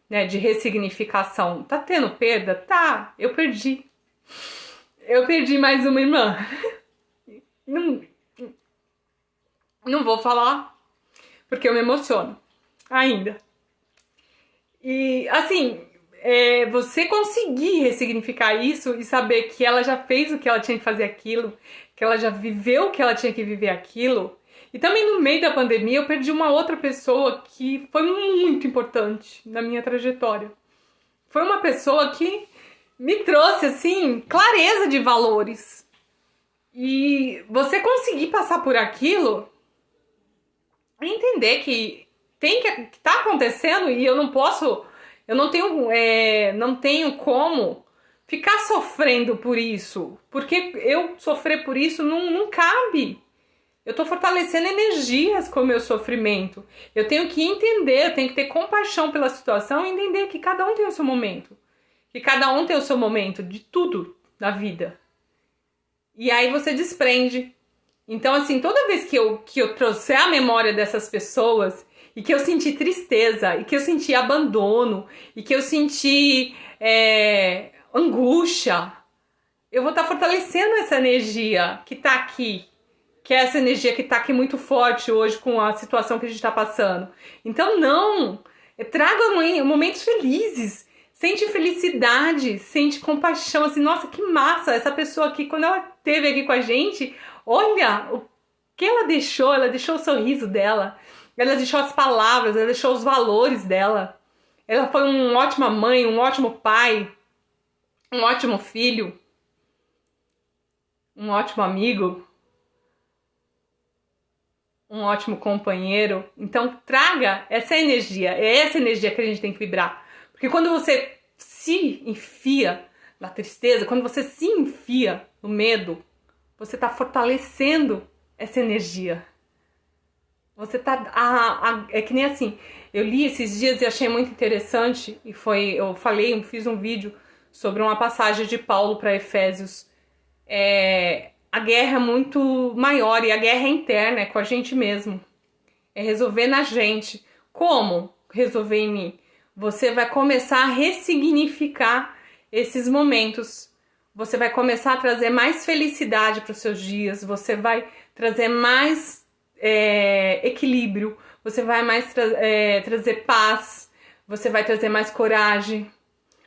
né, de ressignificação? Tá tendo perda? Tá, eu perdi. Eu perdi mais uma irmã. Não vou falar, porque eu me emociono ainda. E, assim, você conseguir ressignificar isso e saber que ela já fez o que ela tinha que fazer aquilo, que ela já viveu o que ela tinha que viver aquilo. E também no meio da pandemia eu perdi uma outra pessoa que foi muito importante na minha trajetória. Foi uma pessoa que me trouxe, assim, clareza de valores. E você conseguir passar por aquilo, entender que tá acontecendo e eu não posso, eu não tenho como ficar sofrendo por isso. Porque eu sofrer por isso não cabe. Eu tô fortalecendo energias com o meu sofrimento. Eu tenho que entender, eu tenho que ter compaixão pela situação e entender que cada um tem o seu momento. Que cada um tem o seu momento de tudo na vida. E aí você desprende. Então, assim, toda vez que eu trouxer a memória dessas pessoas e que eu senti tristeza, e que eu senti abandono, e que eu senti angústia, eu vou estar fortalecendo essa energia que tá aqui. Que é essa energia que tá aqui muito forte hoje com a situação que a gente tá passando. Então, traga momentos felizes. sente felicidade, sente compaixão, assim, nossa, que massa, essa pessoa aqui, quando ela esteve aqui com a gente, olha o que ela deixou o sorriso dela, ela deixou as palavras, ela deixou os valores dela, ela foi uma ótima mãe, um ótimo pai, um ótimo filho, um ótimo amigo, um ótimo companheiro. Então traga essa energia, é essa energia que a gente tem que vibrar. Porque quando você se enfia na tristeza, quando você se enfia no medo, você está fortalecendo essa energia. Você tá... é que nem assim, eu li esses dias e achei muito interessante, e fiz um vídeo sobre uma passagem de Paulo para Efésios. A guerra é muito maior e a guerra é interna, é com a gente mesmo. É resolver na gente. Como resolver em mim? Você vai começar a ressignificar esses momentos. Você vai começar a trazer mais felicidade para os seus dias. Você vai trazer mais equilíbrio. Você vai trazer paz. Você vai trazer mais coragem.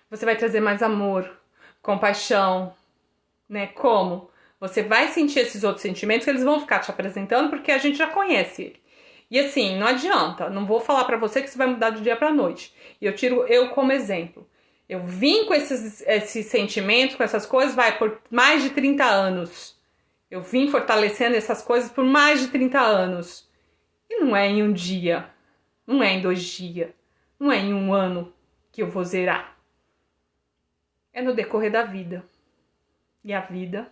Você vai trazer mais amor, compaixão, né? Como? Você vai sentir esses outros sentimentos que eles vão ficar te apresentando porque a gente já conhece ele. E assim, não adianta, não vou falar pra você que isso vai mudar do dia pra noite. E eu tiro eu como exemplo. Eu vim com esses sentimentos, com essas coisas, por mais de 30 anos. Eu vim fortalecendo essas coisas por mais de 30 anos. E não é em um dia, não é em 2 dias, não é em um ano que eu vou zerar. É no decorrer da vida. E a vida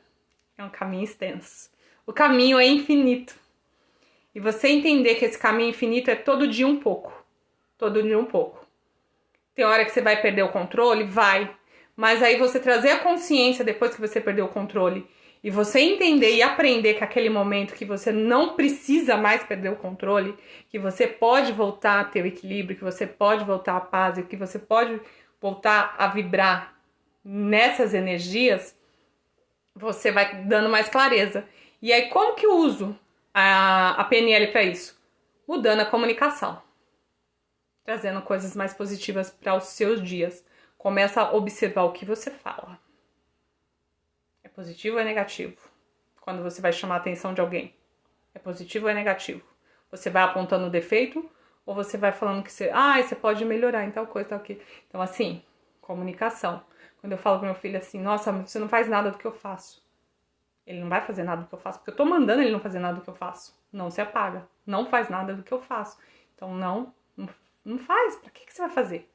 é um caminho extenso. O caminho é infinito. E você entender que esse caminho infinito é todo dia um pouco. Todo dia um pouco. Tem hora que você vai perder o controle? Vai. Mas aí você trazer a consciência depois que você perdeu o controle e você entender e aprender que aquele momento que você não precisa mais perder o controle, que você pode voltar a ter o equilíbrio, que você pode voltar à paz e que você pode voltar a vibrar nessas energias, você vai dando mais clareza. E aí, como que eu uso a PNL para isso? Mudando a comunicação. Trazendo coisas mais positivas para os seus dias. Começa a observar o que você fala. É positivo ou é negativo? Quando você vai chamar a atenção de alguém. É positivo ou é negativo? Você vai apontando o defeito ou você vai falando que você pode melhorar em tal coisa, tal aqui. Então, assim, comunicação. Quando eu falo pro meu filho assim, nossa, você não faz nada do que eu faço. Ele não vai fazer nada do que eu faço, porque eu tô mandando ele não fazer nada do que eu faço. Não se apaga. Não faz nada do que eu faço. Então, não faz. Pra que você vai fazer?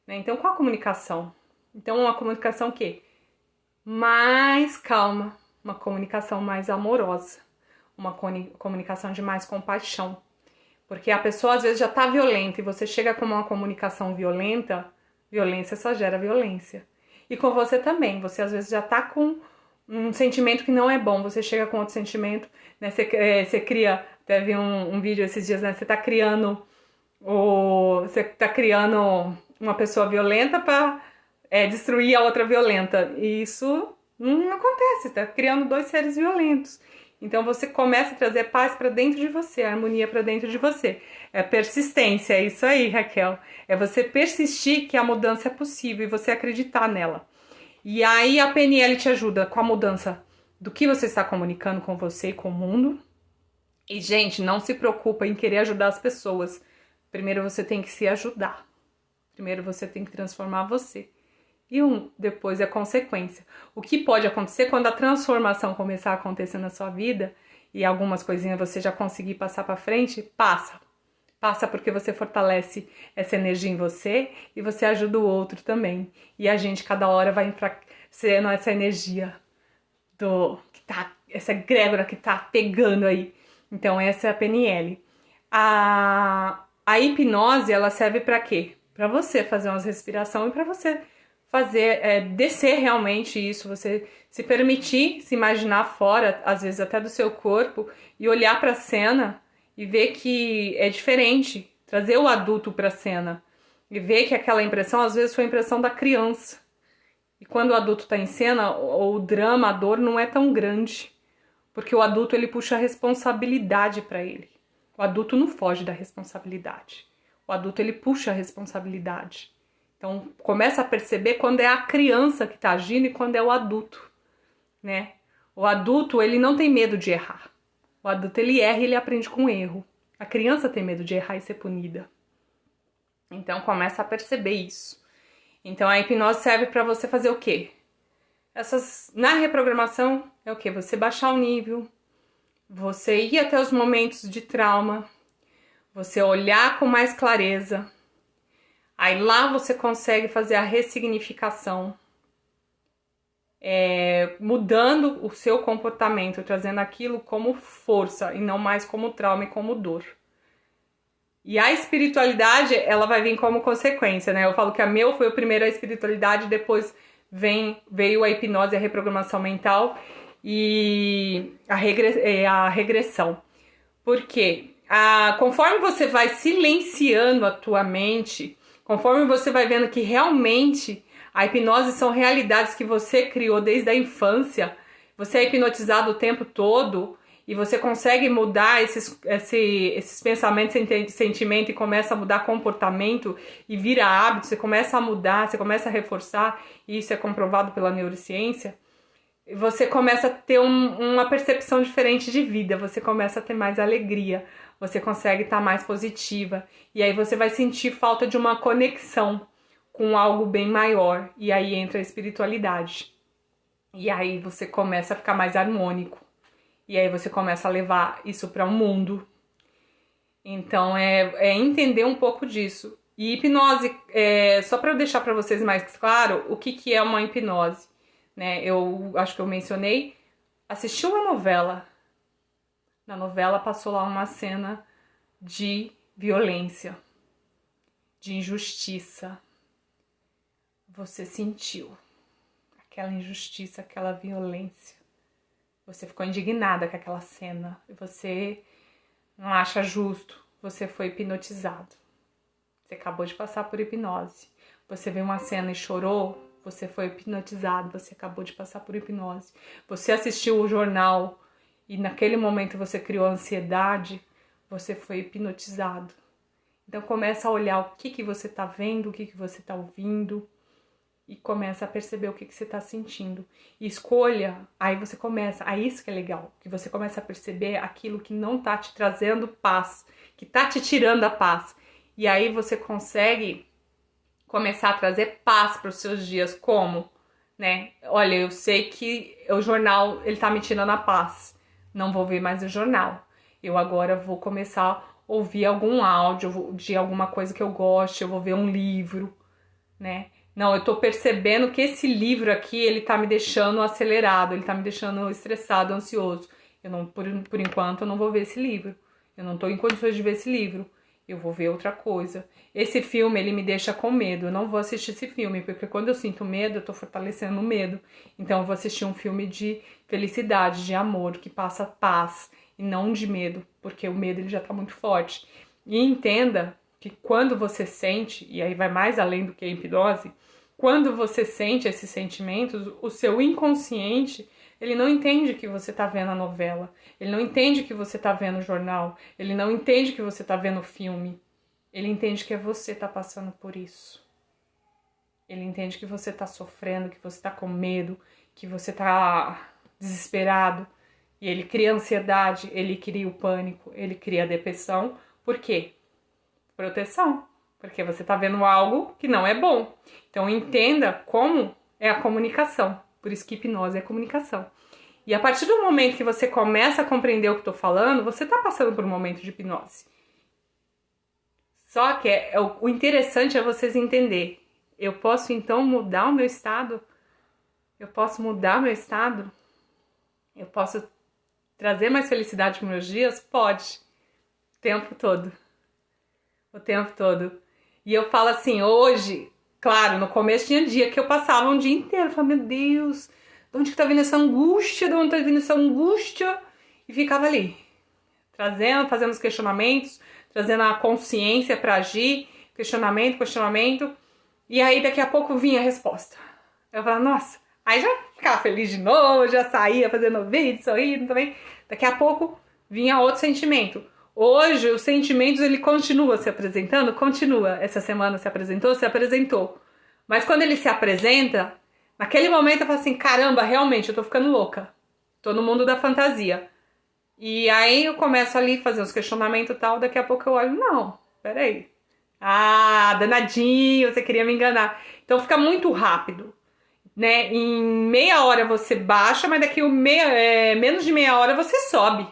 Né? Então, qual a comunicação? Então, uma comunicação o quê? Mais calma. Uma comunicação mais amorosa. Uma comunicação de mais compaixão. Porque a pessoa, às vezes, já tá violenta e você chega com uma comunicação violenta, violência só gera violência. E com você também. Você, às vezes, já tá com um sentimento que não é bom, você chega com outro sentimento, né? Você cria, teve um vídeo esses dias, né? Você tá criando uma pessoa violenta para destruir a outra violenta. E isso não acontece, você tá criando 2 seres violentos. Então você começa a trazer paz para dentro de você, harmonia para dentro de você. É persistência, é isso aí, Raquel. É você persistir que a mudança é possível e você acreditar nela. E aí a PNL te ajuda com a mudança do que você está comunicando com você e com o mundo. E, gente, não se preocupa em querer ajudar as pessoas. Primeiro você tem que se ajudar. Primeiro você tem que transformar você. E depois é consequência. O que pode acontecer quando a transformação começar a acontecer na sua vida e algumas coisinhas você já conseguir passar para frente, passa. Passa porque você fortalece essa energia em você e você ajuda o outro também. E a gente, cada hora, vai enfraquecendo essa energia essa egrégora que tá pegando aí. Então, essa é a PNL. A hipnose, ela serve para quê? Para você fazer umas respirações e para você fazer, descer realmente isso, você se permitir se imaginar fora, às vezes até do seu corpo, e olhar para a cena e ver que é diferente, trazer o adulto para a cena e ver que aquela impressão às vezes foi a impressão da criança. E quando o adulto está em cena, o drama, a dor não é tão grande, porque o adulto ele puxa a responsabilidade para ele. O adulto não foge da responsabilidade. O adulto ele puxa a responsabilidade. Então, começa a perceber quando é a criança que está agindo e quando é o adulto, né? O adulto, ele não tem medo de errar. O adulto, ele erra e ele aprende com o erro. A criança tem medo de errar e ser punida. Então, começa a perceber isso. Então, a hipnose serve para você fazer o quê? Na reprogramação, é o quê? Você baixar o nível, você ir até os momentos de trauma, você olhar com mais clareza. Aí lá você consegue fazer a ressignificação, mudando o seu comportamento, trazendo aquilo como força e não mais como trauma e como dor. E a espiritualidade, ela vai vir como consequência, né? Eu falo que a meu foi o primeiro a espiritualidade, depois veio a hipnose e a reprogramação mental e a regressão. Por quê? Conforme você vai silenciando a tua mente, conforme você vai vendo que realmente a hipnose são realidades que você criou desde a infância, você é hipnotizado o tempo todo e você consegue mudar esses pensamentos e sentimentos e começa a mudar comportamento e vira hábito, você começa a mudar, você começa a reforçar, e isso é comprovado pela neurociência, você começa a ter uma percepção diferente de vida, você começa a ter mais alegria, você consegue estar mais positiva, e aí você vai sentir falta de uma conexão com algo bem maior, e aí entra a espiritualidade. E aí você começa a ficar mais harmônico, e aí você começa a levar isso para o mundo. Então é entender um pouco disso. E hipnose, só para eu deixar para vocês mais claro o que é uma hipnose, né? Eu acho que eu mencionei, assisti uma novela. Na novela passou lá uma cena de violência, de injustiça. Você sentiu aquela injustiça, aquela violência. Você ficou indignada com aquela cena. Você não acha justo. Você foi hipnotizado. Você acabou de passar por hipnose. Você viu uma cena e chorou. Você foi hipnotizado. Você acabou de passar por hipnose. Você assistiu o jornal e naquele momento você criou ansiedade. Você foi hipnotizado. Então começa a olhar o que você está vendo, o que você está ouvindo. E começa a perceber o que você está sentindo. E escolha, aí você começa, aí isso que é legal, que você começa a perceber aquilo que não tá te trazendo paz, que tá te tirando a paz. E aí você consegue começar a trazer paz para os seus dias, como, né? Olha, eu sei que o jornal, ele tá me tirando a paz. Não vou ver mais o jornal. Eu agora vou começar a ouvir algum áudio de alguma coisa que eu goste, eu vou ver um livro, né? Não, eu tô percebendo que esse livro aqui, ele tá me deixando acelerado, ele tá me deixando estressado, ansioso. Eu não, por enquanto, eu não vou ver esse livro. Eu não tô em condições de ver esse livro. Eu vou ver outra coisa. Esse filme, ele me deixa com medo. Eu não vou assistir esse filme, porque quando eu sinto medo, eu tô fortalecendo o medo. Então, eu vou assistir um filme de felicidade, de amor, que passa paz, e não de medo, porque o medo, ele já tá muito forte. E entenda que quando você sente, e aí vai mais além do que a hipnose, quando você sente esses sentimentos, o seu inconsciente, ele não entende que você está vendo a novela, ele não entende que você está vendo o jornal, ele não entende que você está vendo o filme, ele entende que é você que está passando por isso. Ele entende que você está sofrendo, que você está com medo, que você está desesperado, e ele cria ansiedade, ele cria o pânico, ele cria a depressão. Por quê? Proteção. Porque você está vendo algo que não é bom. Então entenda como é a comunicação. Por isso que hipnose é comunicação. E a partir do momento que você começa a compreender o que eu estou falando, você está passando por um momento de hipnose. Só que o interessante é vocês entenderem. Eu posso então mudar o meu estado? Eu posso mudar meu estado? Eu posso trazer mais felicidade para meus dias? Pode. O tempo todo. O tempo todo. E eu falo assim, hoje, claro, no começo tinha dia que eu passava um dia inteiro, eu falava, meu Deus, de onde que tá vindo essa angústia, de onde tá vindo essa angústia? E ficava ali, fazendo os questionamentos, trazendo a consciência para agir, questionamento, e aí daqui a pouco vinha a resposta. Eu falava, nossa, aí já ficava feliz de novo, já saía fazendo vídeo, sorrindo também, daqui a pouco vinha outro sentimento. Hoje, os sentimentos, ele continua se apresentando? Continua. Essa semana se apresentou? Se apresentou. Mas quando ele se apresenta, naquele momento eu falo assim, caramba, realmente, eu tô ficando louca. Tô no mundo da fantasia. E aí eu começo ali a fazer uns questionamentos e tal, daqui a pouco eu olho, não, peraí. Ah, danadinho, você queria me enganar. Então fica muito rápido, né? Em meia hora você baixa, mas daqui menos de meia hora você sobe,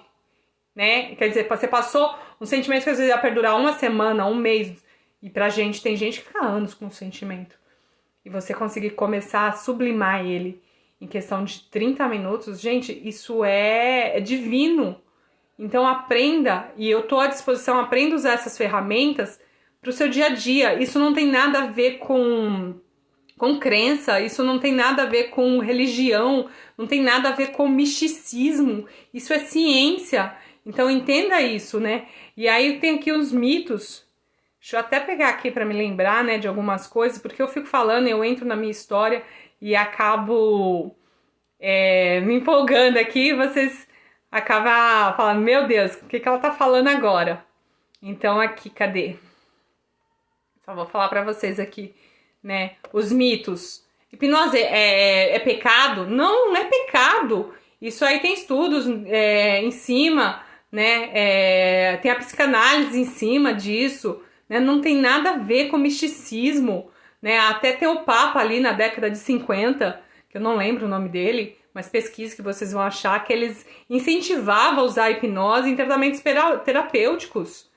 né? Quer dizer, você passou um sentimento que às vezes ia perdurar uma semana, um mês. E pra gente, tem gente que fica anos com o sentimento. E você conseguir começar a sublimar ele em questão de 30 minutos, gente, isso é divino. Então aprenda, e eu tô à disposição, aprenda a usar essas ferramentas pro seu dia a dia. Isso não tem nada a ver com crença, isso não tem nada a ver com religião, não tem nada a ver com misticismo. Isso é ciência. Então entenda isso, né? E aí tem aqui uns mitos. Deixa eu até pegar aqui para me lembrar, né, de algumas coisas, porque eu fico falando, eu entro na minha história e acabo me empolgando aqui, vocês acabam falando, meu Deus, o que ela tá falando agora? Então aqui, cadê? Só vou falar para vocês aqui, né, os mitos. Hipnose é pecado? Não, não é pecado. Isso aí tem estudos em cima, né, tem a psicanálise em cima disso, né, não tem nada a ver com misticismo, né, até tem o Papa ali na década de 50, que eu não lembro o nome dele, mas pesquisa que vocês vão achar que eles incentivavam a usar a hipnose em tratamentos terapêuticos,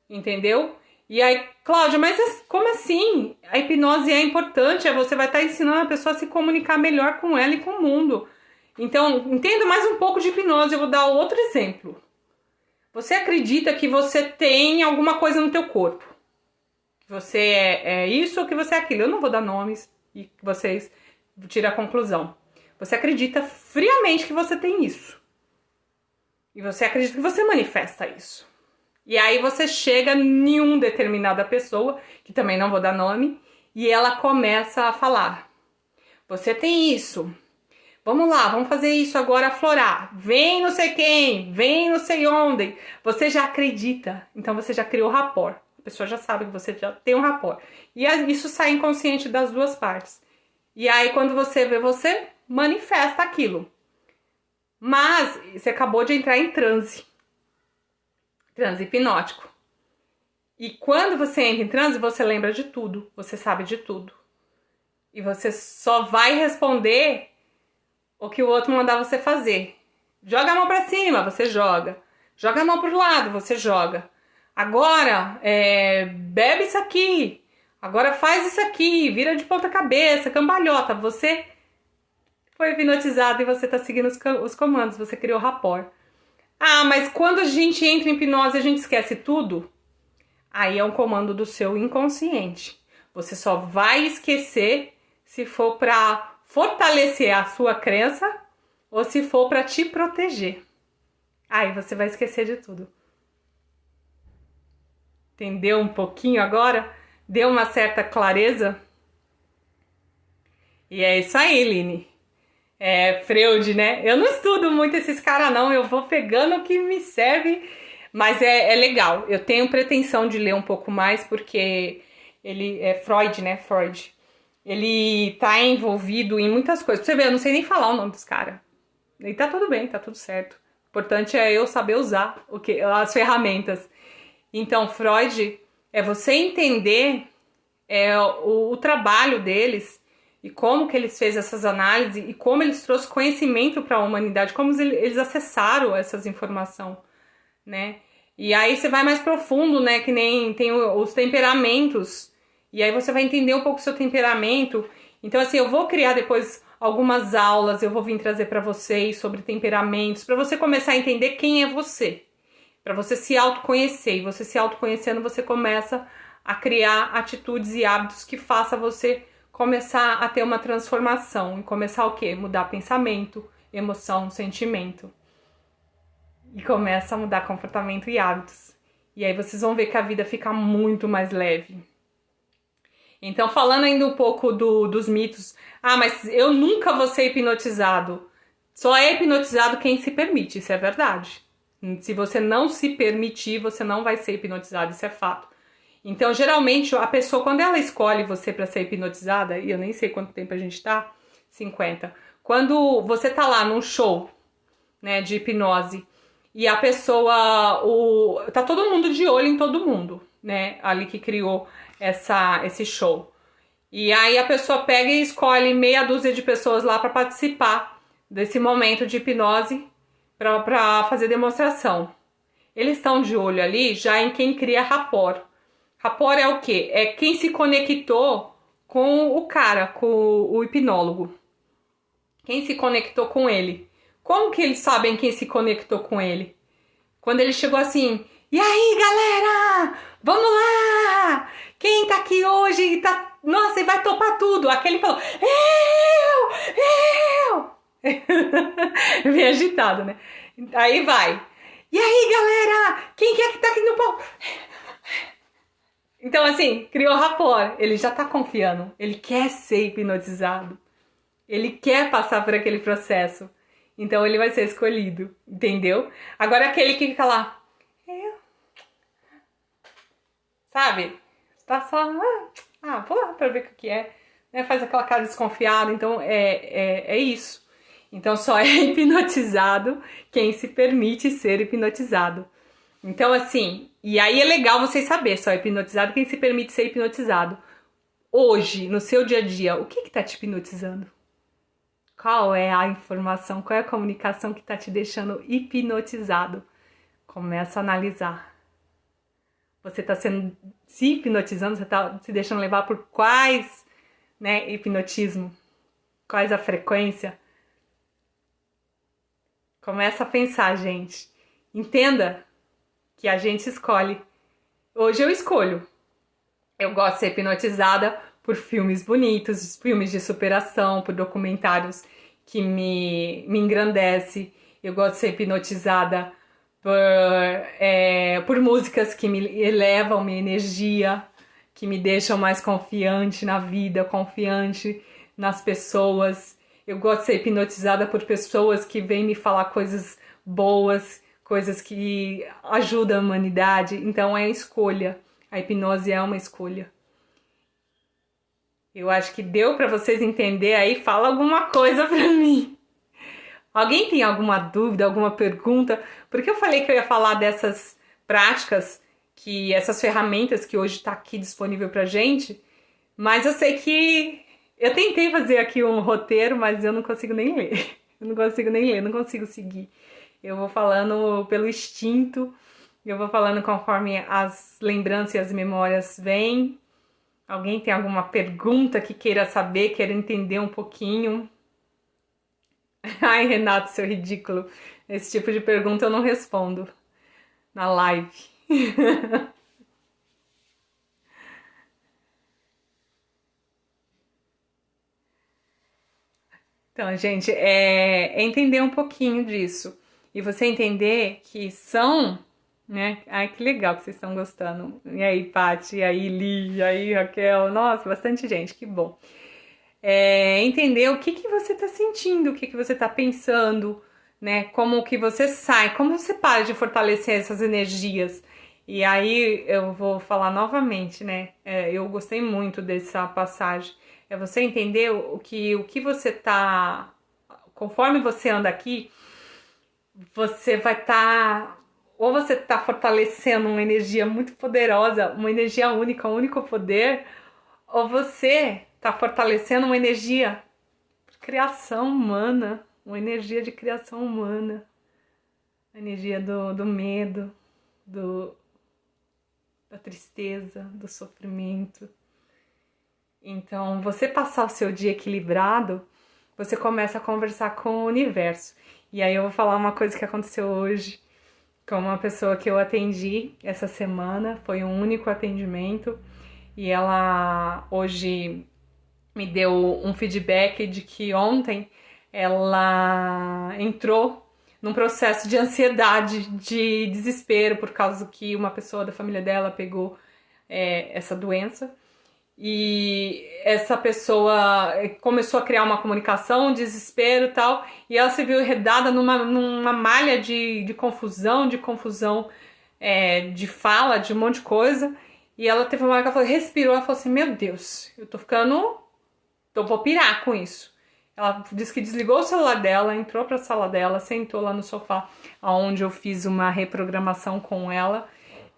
entendeu? E aí, Cláudia, mas como assim? A hipnose é importante, você vai estar ensinando a pessoa a se comunicar melhor com ela e com o mundo. Então, entenda mais um pouco de hipnose, eu vou dar outro exemplo. Você acredita que você tem alguma coisa no teu corpo? Que você é isso ou que você é aquilo? Eu não vou dar nomes e vocês tiram a conclusão. Você acredita friamente que você tem isso. E você acredita que você manifesta isso. E aí você chega em uma determinada pessoa, que também não vou dar nome, e ela começa a falar. Você tem isso. Vamos lá, vamos fazer isso agora aflorar. Vem não sei quem, vem não sei onde. Você já acredita, então você já criou rapport. A pessoa já sabe que você já tem um rapport. E isso sai inconsciente das duas partes. E aí quando você vê, você manifesta aquilo. Mas você acabou de entrar em transe hipnótico. E quando você entra em transe, você lembra de tudo, você sabe de tudo. E você só vai responder o que o outro mandar você fazer. Joga a mão pra cima, você joga. Joga a mão pro lado, você joga. Agora, bebe isso aqui. Agora faz isso aqui, vira de ponta cabeça, cambalhota. Você foi hipnotizado e você tá seguindo os comandos, você criou rapport. Ah, mas quando a gente entra em hipnose a gente esquece tudo? Aí é um comando do seu inconsciente. Você só vai esquecer se for para fortalecer a sua crença ou se for para te proteger. Aí você vai esquecer de tudo. Entendeu um pouquinho agora? Deu uma certa clareza? E é isso aí, Line. Freud, né? Eu não estudo muito esses caras, não. Eu vou pegando o que me serve, mas é legal. Eu tenho pretensão de ler um pouco mais, porque ele é Freud, né? Freud. Ele tá envolvido em muitas coisas. Pra você ver, eu não sei nem falar o nome dos caras. E tá tudo bem, tá tudo certo. O importante é eu saber usar as ferramentas. Então, Freud é você entender o trabalho deles, e como que eles fez essas análises e como eles trouxeram conhecimento para a humanidade, como eles acessaram essas informações, né? E aí você vai mais profundo, né? Que nem tem os temperamentos, e aí você vai entender um pouco o seu temperamento. Então, assim, eu vou criar depois algumas aulas, eu vou vir trazer para vocês sobre temperamentos, para você começar a entender quem é você, para você se autoconhecer. E você se autoconhecendo, você começa a criar atitudes e hábitos que façam você começar a ter uma transformação. E começar o quê? Mudar pensamento, emoção, sentimento. E começa a mudar comportamento e hábitos. E aí vocês vão ver que a vida fica muito mais leve. Então, falando ainda um pouco dos mitos. Ah, mas eu nunca vou ser hipnotizado. Só é hipnotizado quem se permite, isso é verdade. Se você não se permitir, você não vai ser hipnotizado, isso é fato. Então, geralmente, a pessoa, quando ela escolhe você para ser hipnotizada, e eu nem sei quanto tempo a gente tá, 50. Quando você tá lá num show, né, de hipnose, e a pessoa, tá todo mundo de olho em todo mundo, né, ali que criou esse show. E aí a pessoa pega e escolhe meia dúzia de pessoas lá para participar desse momento de hipnose para fazer demonstração. Eles estão de olho ali já em quem cria rapport. Rapport é o quê? É quem se conectou com o cara, com o hipnólogo. Quem se conectou com ele. Como que eles sabem quem se conectou com ele? Quando ele chegou assim, e aí galera, vamos lá! Quem tá aqui hoje tá... Nossa, e vai topar tudo. Aquele falou, eu! Bem agitado, né? Aí vai. E aí galera, quem que tá aqui no palco? Então assim, criou rapport. Ele já tá confiando. Ele quer ser hipnotizado. Ele quer passar por aquele processo. Então ele vai ser escolhido, entendeu? Agora aquele que fica lá, sabe? Tá só, vou lá pra ver o que é. Né? Faz aquela cara desconfiada, então é isso. Então só é hipnotizado quem se permite ser hipnotizado. Então assim, e aí é legal vocês saberem, só é hipnotizado quem se permite ser hipnotizado. Hoje, no seu dia a dia, o que tá te hipnotizando? Qual é a informação, qual é a comunicação que está te deixando hipnotizado? Começa a analisar. Você está se hipnotizando, você está se deixando levar por quais, né, hipnotismo? Quais a frequência? Começa a pensar, gente. Entenda que a gente escolhe. Hoje eu escolho. Eu gosto de ser hipnotizada por filmes bonitos, filmes de superação, por documentários que me engrandece. Eu gosto de ser hipnotizada por músicas que me elevam minha energia, que me deixam mais confiante na vida, confiante nas pessoas. Eu gosto de ser hipnotizada por pessoas que vêm me falar coisas boas, coisas que ajudam a humanidade. Então é escolha. A hipnose é uma escolha. Eu acho que deu para vocês entender aí. Fala alguma coisa para mim. Alguém tem alguma dúvida, alguma pergunta? Porque eu falei que eu ia falar dessas práticas, essas ferramentas que hoje está aqui disponível pra gente, mas eu sei que eu tentei fazer aqui um roteiro, mas eu não consigo nem ler. Eu não consigo nem ler, não consigo seguir. Eu vou falando pelo instinto, eu vou falando conforme as lembranças e as memórias vêm. Alguém tem alguma pergunta que queira saber, queira entender um pouquinho? Ai, Renato, seu ridículo. Esse tipo de pergunta eu não respondo na live. Então, gente, é entender um pouquinho disso. E você entender que são, né? Ai, que legal que vocês estão gostando. E aí, Paty, e aí, Li, e aí, Raquel. Nossa, bastante gente, que bom. Entender o que você tá sentindo, o que você tá pensando, né? Como que você sai, como você para de fortalecer essas energias. E aí eu vou falar novamente, né? Eu gostei muito dessa passagem. É você entender o que você tá. Conforme você anda aqui, você vai estar. Ou você tá fortalecendo uma energia muito poderosa, uma energia única, um único poder, ou você tá fortalecendo uma energia de criação humana, uma energia de criação humana, a energia do medo, da tristeza, do sofrimento. Então, você passar o seu dia equilibrado, você começa a conversar com o universo. E aí eu vou falar uma coisa que aconteceu hoje com uma pessoa que eu atendi essa semana, foi um único atendimento, e ela hoje me deu um feedback de que ontem ela entrou num processo de ansiedade, de desespero, por causa que uma pessoa da família dela pegou essa doença. E essa pessoa começou a criar uma comunicação, um desespero e tal, e ela se viu enredada numa malha de confusão, de fala, de um monte de coisa. E ela teve uma hora que ela falou, respirou, ela falou assim, meu Deus, vou pirar com isso. Ela disse que desligou o celular dela, entrou pra sala dela, sentou lá no sofá, onde eu fiz uma reprogramação com ela.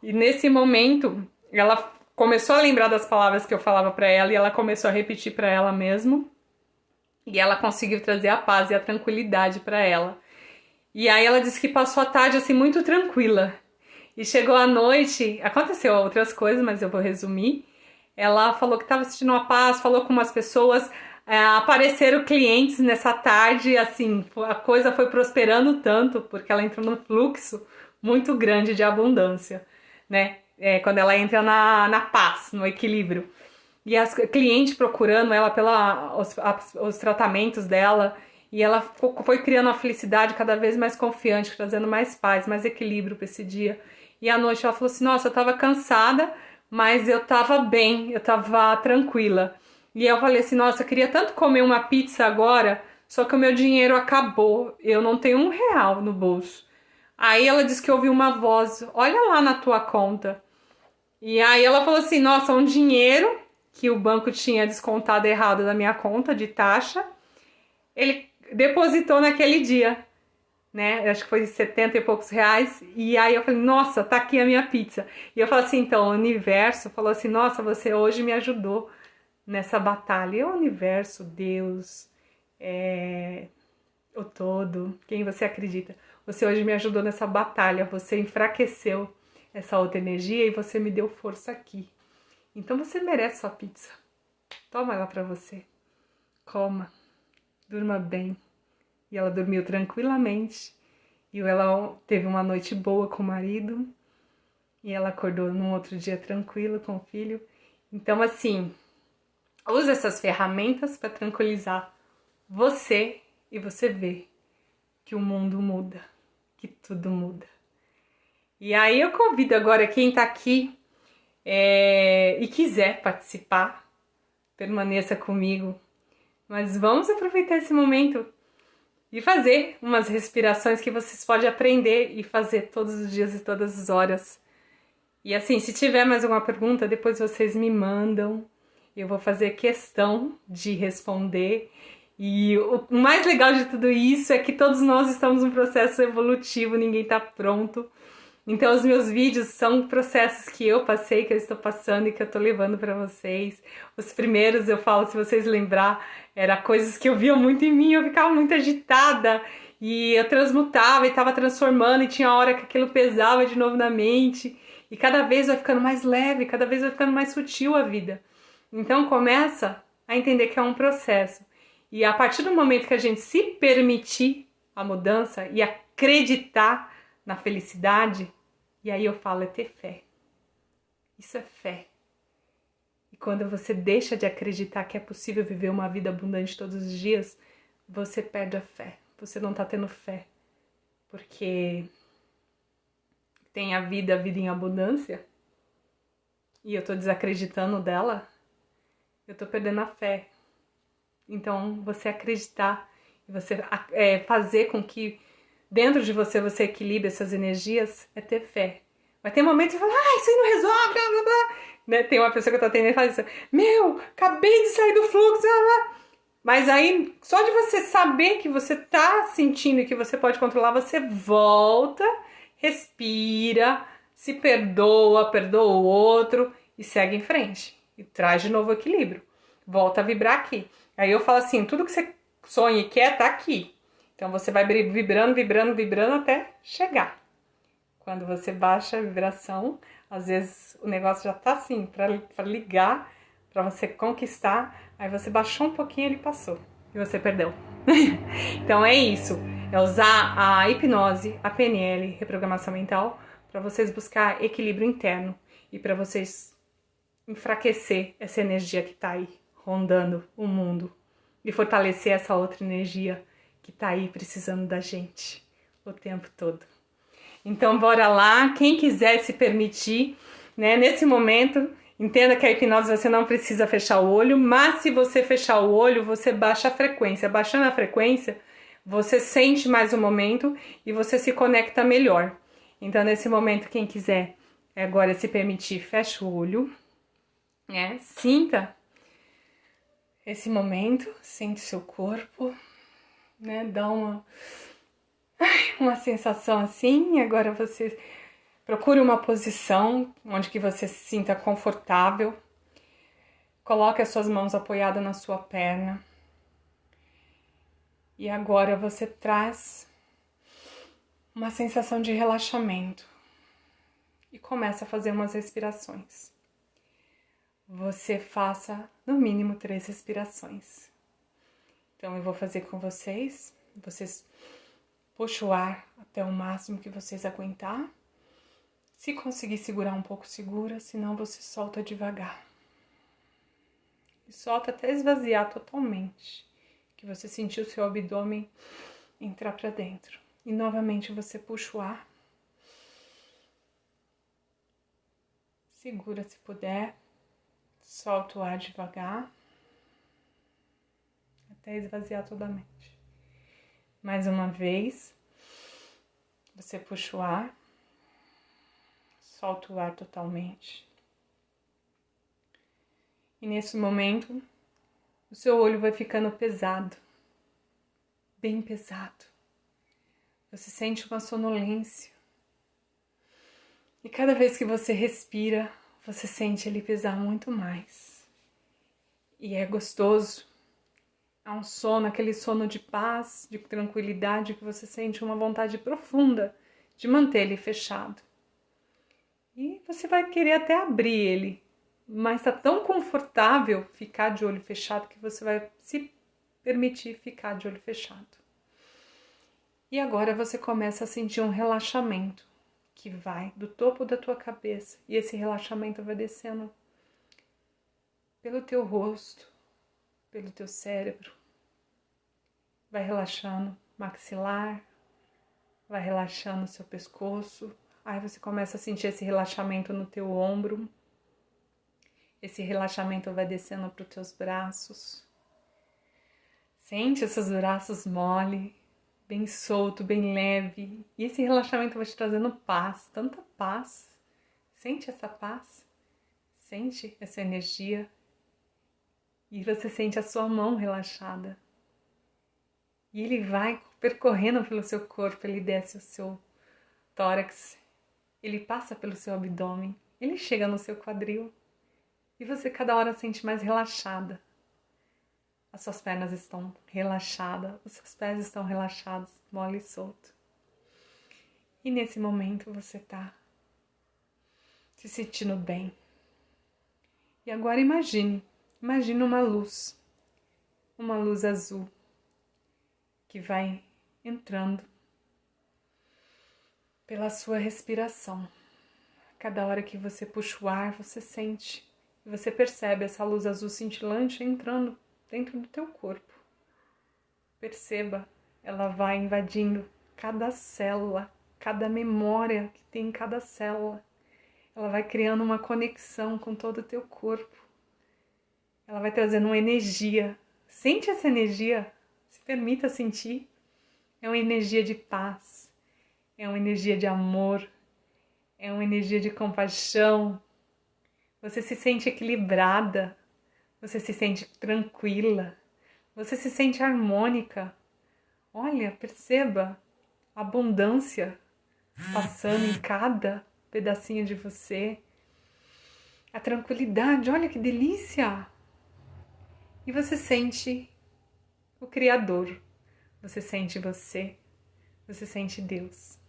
E nesse momento, ela começou a lembrar das palavras que eu falava pra ela e ela começou a repetir pra ela mesmo. E ela conseguiu trazer a paz e a tranquilidade pra ela. E aí ela disse que passou a tarde assim muito tranquila. E chegou à noite, aconteceu outras coisas, mas eu vou resumir. Ela falou que estava sentindo uma paz, falou com umas pessoas, apareceram clientes nessa tarde, assim, a coisa foi prosperando tanto, porque ela entrou num fluxo muito grande de abundância, né? Quando ela entra na paz, no equilíbrio. E as clientes procurando ela os tratamentos dela, e ela foi criando uma felicidade cada vez mais confiante, trazendo mais paz, mais equilíbrio para esse dia. E à noite ela falou assim, nossa, eu tava cansada, mas eu tava bem, eu tava tranquila. E eu falei assim, nossa, eu queria tanto comer uma pizza agora, só que o meu dinheiro acabou, eu não tenho R$1 no bolso. Aí ela disse que ouviu uma voz, olha lá na tua conta. E aí ela falou assim, nossa, um dinheiro que o banco tinha descontado errado da minha conta de taxa, ele depositou naquele dia, né? Eu acho que foi 70 e poucos reais. E aí eu falei, nossa, tá aqui a minha pizza. E eu falei assim, então, o universo falou assim, nossa, você hoje me ajudou nessa batalha. E o universo, Deus, o todo, quem você acredita? Você hoje me ajudou nessa batalha, você enfraqueceu essa outra energia e você me deu força aqui. Então você merece sua pizza. Toma ela pra você. Coma. Durma bem. E ela dormiu tranquilamente. E ela teve uma noite boa com o marido. E ela acordou num outro dia tranquilo com o filho. Então, assim, usa essas ferramentas para tranquilizar você e você vê que o mundo muda, que tudo muda. E aí eu convido agora quem tá aqui e quiser participar, permaneça comigo. Mas vamos aproveitar esse momento e fazer umas respirações que vocês podem aprender e fazer todos os dias e todas as horas. E assim, se tiver mais alguma pergunta, depois vocês me mandam. Eu vou fazer questão de responder. E o mais legal de tudo isso é que todos nós estamos num processo evolutivo, ninguém tá pronto. Então os meus vídeos são processos que eu passei, que eu estou passando e que eu tô levando para vocês. Os primeiros, eu falo, se vocês lembrar, era coisas que eu via muito em mim, eu ficava muito agitada e eu transmutava e tava transformando e tinha hora que aquilo pesava de novo na mente e cada vez vai ficando mais leve, cada vez vai ficando mais sutil a vida. Então começa a entender que é um processo e a partir do momento que a gente se permitir a mudança e acreditar na felicidade, e aí eu falo, é ter fé. Isso é fé. E quando você deixa de acreditar que é possível viver uma vida abundante todos os dias, você perde a fé. Você não tá tendo fé. Porque tem a vida em abundância, e eu tô desacreditando dela, eu tô perdendo a fé. Então, você acreditar, e você fazer com que dentro de você equilibre essas energias, é ter fé. Vai ter momentos que você fala, isso aí não resolve, blá, blá, blá. Né? Tem uma pessoa que eu tô atendendo e fala assim, acabei de sair do fluxo, blá, blá. Mas aí, só de você saber que você tá sentindo e que você pode controlar, você volta, respira, se perdoa o outro e segue em frente. E traz de novo o equilíbrio. Volta a vibrar aqui. Aí eu falo assim, tudo que você sonha e quer tá aqui. Então você vai vibrando até chegar. Quando você baixa a vibração, às vezes o negócio já tá assim, para ligar, para você conquistar, aí você baixou um pouquinho e ele passou. E você perdeu. Então é isso. É usar a hipnose, a PNL, reprogramação mental, para vocês buscar equilíbrio interno e para vocês enfraquecer essa energia que tá aí rondando o mundo e fortalecer essa outra energia que tá aí precisando da gente o tempo todo. Então bora lá, quem quiser se permitir, né, nesse momento, entenda que a hipnose você não precisa fechar o olho, mas se você fechar o olho, você baixa a frequência. Baixando a frequência, você sente mais o momento e você se conecta melhor. Então nesse momento, quem quiser Agora, se permitir, fecha o olho, né? Sinta esse momento, sente seu corpo, né? Dá uma sensação assim, e agora você procure uma posição onde que você se sinta confortável. Coloque as suas mãos apoiadas na sua perna. E agora você traz uma sensação de relaxamento e começa a fazer umas respirações. Você faça no mínimo 3 respirações. Então eu vou fazer com vocês. Vocês puxam o ar até o máximo que vocês aguentar. Se conseguir segurar um pouco, segura, senão você solta devagar. E solta até esvaziar totalmente, que você sentiu o seu abdômen entrar para dentro. E novamente você puxa o ar. Segura se puder. Solta o ar devagar. Até esvaziar totalmente. Mais uma vez. Você puxa o ar. Solta o ar totalmente. E nesse momento, o seu olho vai ficando pesado. Bem pesado. Você sente uma sonolência. E cada vez que você respira, você sente ele pesar muito mais. E é gostoso. É um sono, aquele sono de paz, de tranquilidade, que você sente uma vontade profunda de manter ele fechado. E você vai querer até abrir ele, mas tá tão confortável ficar de olho fechado que você vai se permitir ficar de olho fechado. E agora você começa a sentir um relaxamento que vai do topo da tua cabeça e esse relaxamento vai descendo pelo teu rosto, pelo teu cérebro, vai relaxando maxilar, vai relaxando seu pescoço, aí você começa a sentir esse relaxamento no teu ombro, esse relaxamento vai descendo para os teus braços, sente esses braços mole, bem solto, bem leve, e esse relaxamento vai te trazendo paz, tanta paz, sente essa paz, sente essa energia, e você sente a sua mão relaxada. E ele vai percorrendo pelo seu corpo, ele desce o seu tórax, ele passa pelo seu abdômen, ele chega no seu quadril. E você cada hora sente mais relaxada. As suas pernas estão relaxadas, os seus pés estão relaxados, mole e solto. E nesse momento você está se sentindo bem. E agora imagine uma luz azul que vai entrando pela sua respiração. Cada hora que você puxa o ar, você sente, e você percebe essa luz azul cintilante entrando dentro do teu corpo. Perceba, ela vai invadindo cada célula, cada memória que tem em cada célula. Ela vai criando uma conexão com todo o teu corpo. Ela vai trazendo uma energia. Sente essa energia, se permita sentir. É uma energia de paz, é uma energia de amor, é uma energia de compaixão. Você se sente equilibrada, você se sente tranquila, você se sente harmônica. Olha, perceba a abundância passando em cada pedacinho de você. A tranquilidade, olha que delícia! E você sente o Criador, você sente você sente Deus.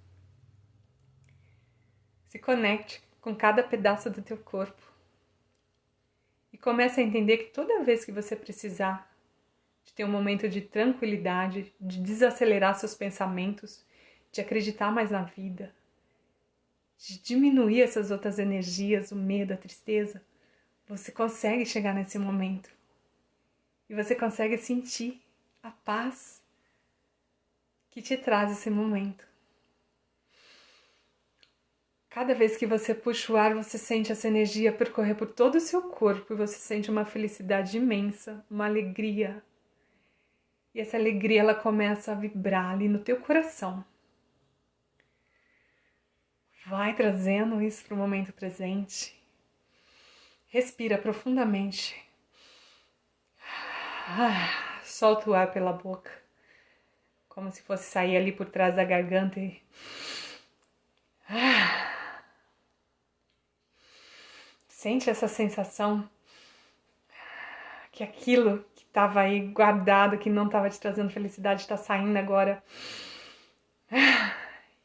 Se conecte com cada pedaço do teu corpo e comece a entender que toda vez que você precisar de ter um momento de tranquilidade, de desacelerar seus pensamentos, de acreditar mais na vida, de diminuir essas outras energias, o medo, a tristeza, você consegue chegar nesse momento. E você consegue sentir a paz que te traz esse momento. Cada vez que você puxa o ar, você sente essa energia percorrer por todo o seu corpo e você sente uma felicidade imensa, uma alegria. E essa alegria, ela começa a vibrar ali no teu coração. Vai trazendo isso para o momento presente. Respira profundamente. Solta o ar pela boca, como se fosse sair ali por trás da garganta e... Sente essa sensação que aquilo que estava aí guardado, que não estava te trazendo felicidade, está saindo agora.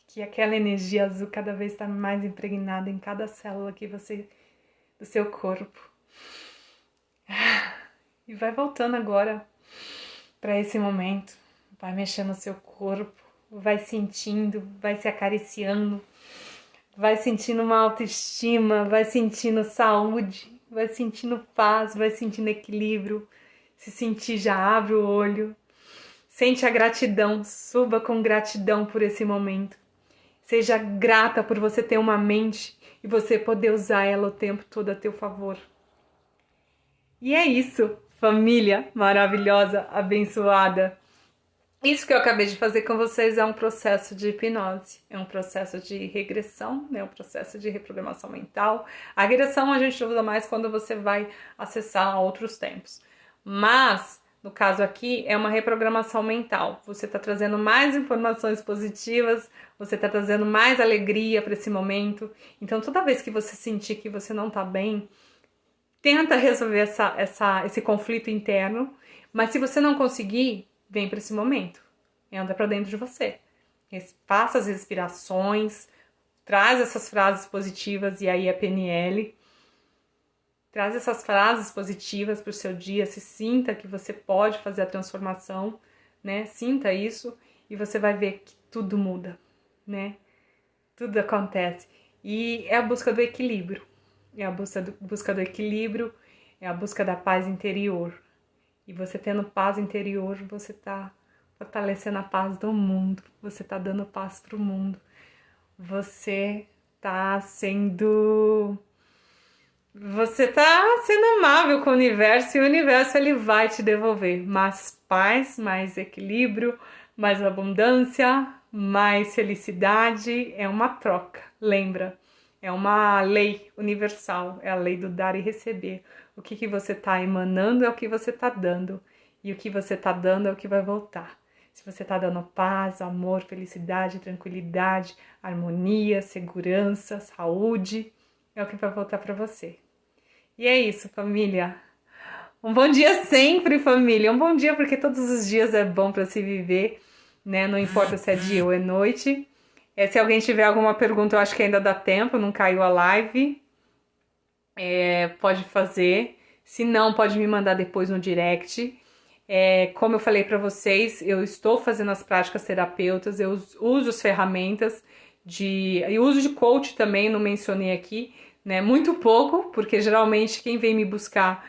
Que aquela energia azul cada vez está mais impregnada em cada célula do seu corpo. E vai voltando agora para esse momento. Vai mexendo no seu corpo, vai sentindo, vai se acariciando, vai sentindo uma autoestima, vai sentindo saúde, vai sentindo paz, vai sentindo equilíbrio. Se sentir, já abre o olho. Sente a gratidão, suba com gratidão por esse momento. Seja grata por você ter uma mente e você poder usar ela o tempo todo a teu favor. E é isso, família maravilhosa, abençoada. Isso que eu acabei de fazer com vocês é um processo de hipnose, é um processo de regressão, é um processo de reprogramação mental. A regressão a gente usa mais quando você vai acessar outros tempos. Mas, no caso aqui, é uma reprogramação mental. Você está trazendo mais informações positivas, você está trazendo mais alegria para esse momento. Então, toda vez que você sentir que você não está bem, tenta resolver esse conflito interno. Mas se você não conseguir, vem para esse momento. Entra para dentro de você. Faça as respirações, traz essas frases positivas, e aí é PNL. Traz essas frases positivas para o seu dia, se sinta que você pode fazer a transformação, né? Sinta isso e você vai ver que tudo muda, né? Tudo acontece. E é a busca do equilíbrio. É a busca do equilíbrio, é a busca da paz interior. E você tendo paz interior, você está fortalecendo a paz do mundo. Você está dando paz para o mundo. Você está sendo amável com o universo, e o universo ele vai te devolver mais paz, mais equilíbrio, mais abundância, mais felicidade. É uma troca, lembra? É uma lei universal, é a lei do dar e receber. O que você está emanando é o que você está dando, e o que você está dando é o que vai voltar. Se você está dando paz, amor, felicidade, tranquilidade, harmonia, segurança, saúde, é o que vai voltar para você. E é isso, família. Um bom dia sempre, família. Um bom dia, porque todos os dias é bom para se viver, né? Não importa se é dia ou é noite. Se alguém tiver alguma pergunta, eu acho que ainda dá tempo, não caiu a live. Pode fazer. Se não, pode me mandar depois no direct. Como eu falei para vocês, eu estou fazendo as práticas terapeutas, eu uso as ferramentas eu uso de coach também, não mencionei aqui, né? Muito pouco, porque geralmente quem vem me buscar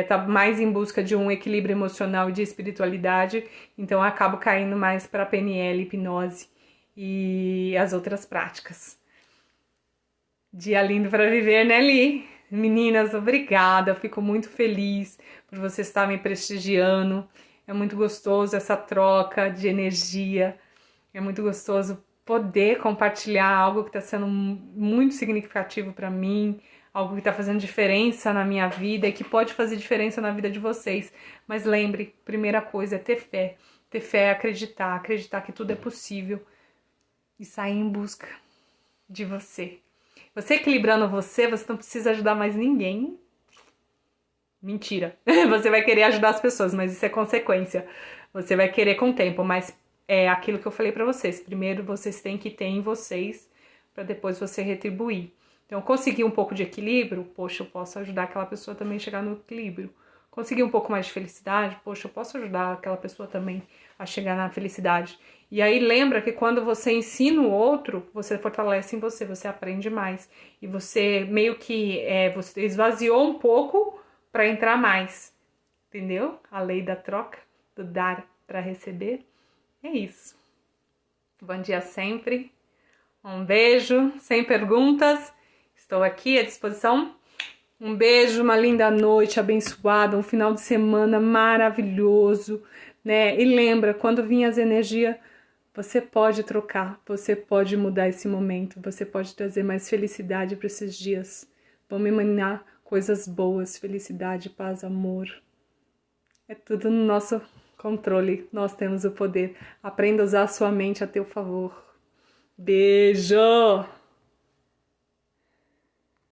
tá mais em busca de um equilíbrio emocional e de espiritualidade, então eu acabo caindo mais para PNL, hipnose e as outras práticas. Dia lindo para viver, né, Li? Meninas, obrigada, eu fico muito feliz por você estar me prestigiando. É muito gostoso essa troca de energia, é muito gostoso poder compartilhar algo que está sendo muito significativo para mim, algo que está fazendo diferença na minha vida e que pode fazer diferença na vida de vocês. Mas lembre, primeira coisa é ter fé. Ter fé é acreditar que tudo é possível e sair em busca de você. Você equilibrando você não precisa ajudar mais ninguém. Mentira. Você vai querer ajudar as pessoas, mas isso é consequência. Você vai querer com o tempo, mas é aquilo que eu falei pra vocês. Primeiro vocês têm que ter em vocês para depois você retribuir. Então, conseguir um pouco de equilíbrio, poxa, eu posso ajudar aquela pessoa também a chegar no equilíbrio. Conseguir um pouco mais de felicidade, poxa, eu posso ajudar aquela pessoa também a chegar na felicidade. E aí lembra que quando você ensina o outro, você fortalece em você aprende mais. E você meio que você esvaziou um pouco para entrar mais. Entendeu? A lei da troca, do dar para receber. É isso. Bom dia sempre. Um beijo, sem perguntas. Estou aqui à disposição. Um beijo, uma linda noite abençoada, um final de semana maravilhoso, né? E lembra, quando vinha as energias Você pode trocar, você pode mudar esse momento, você pode trazer mais felicidade para esses dias. Vamos emanar coisas boas, felicidade, paz, amor. É tudo no nosso controle, nós temos o poder. Aprenda a usar a sua mente a teu favor. Beijo!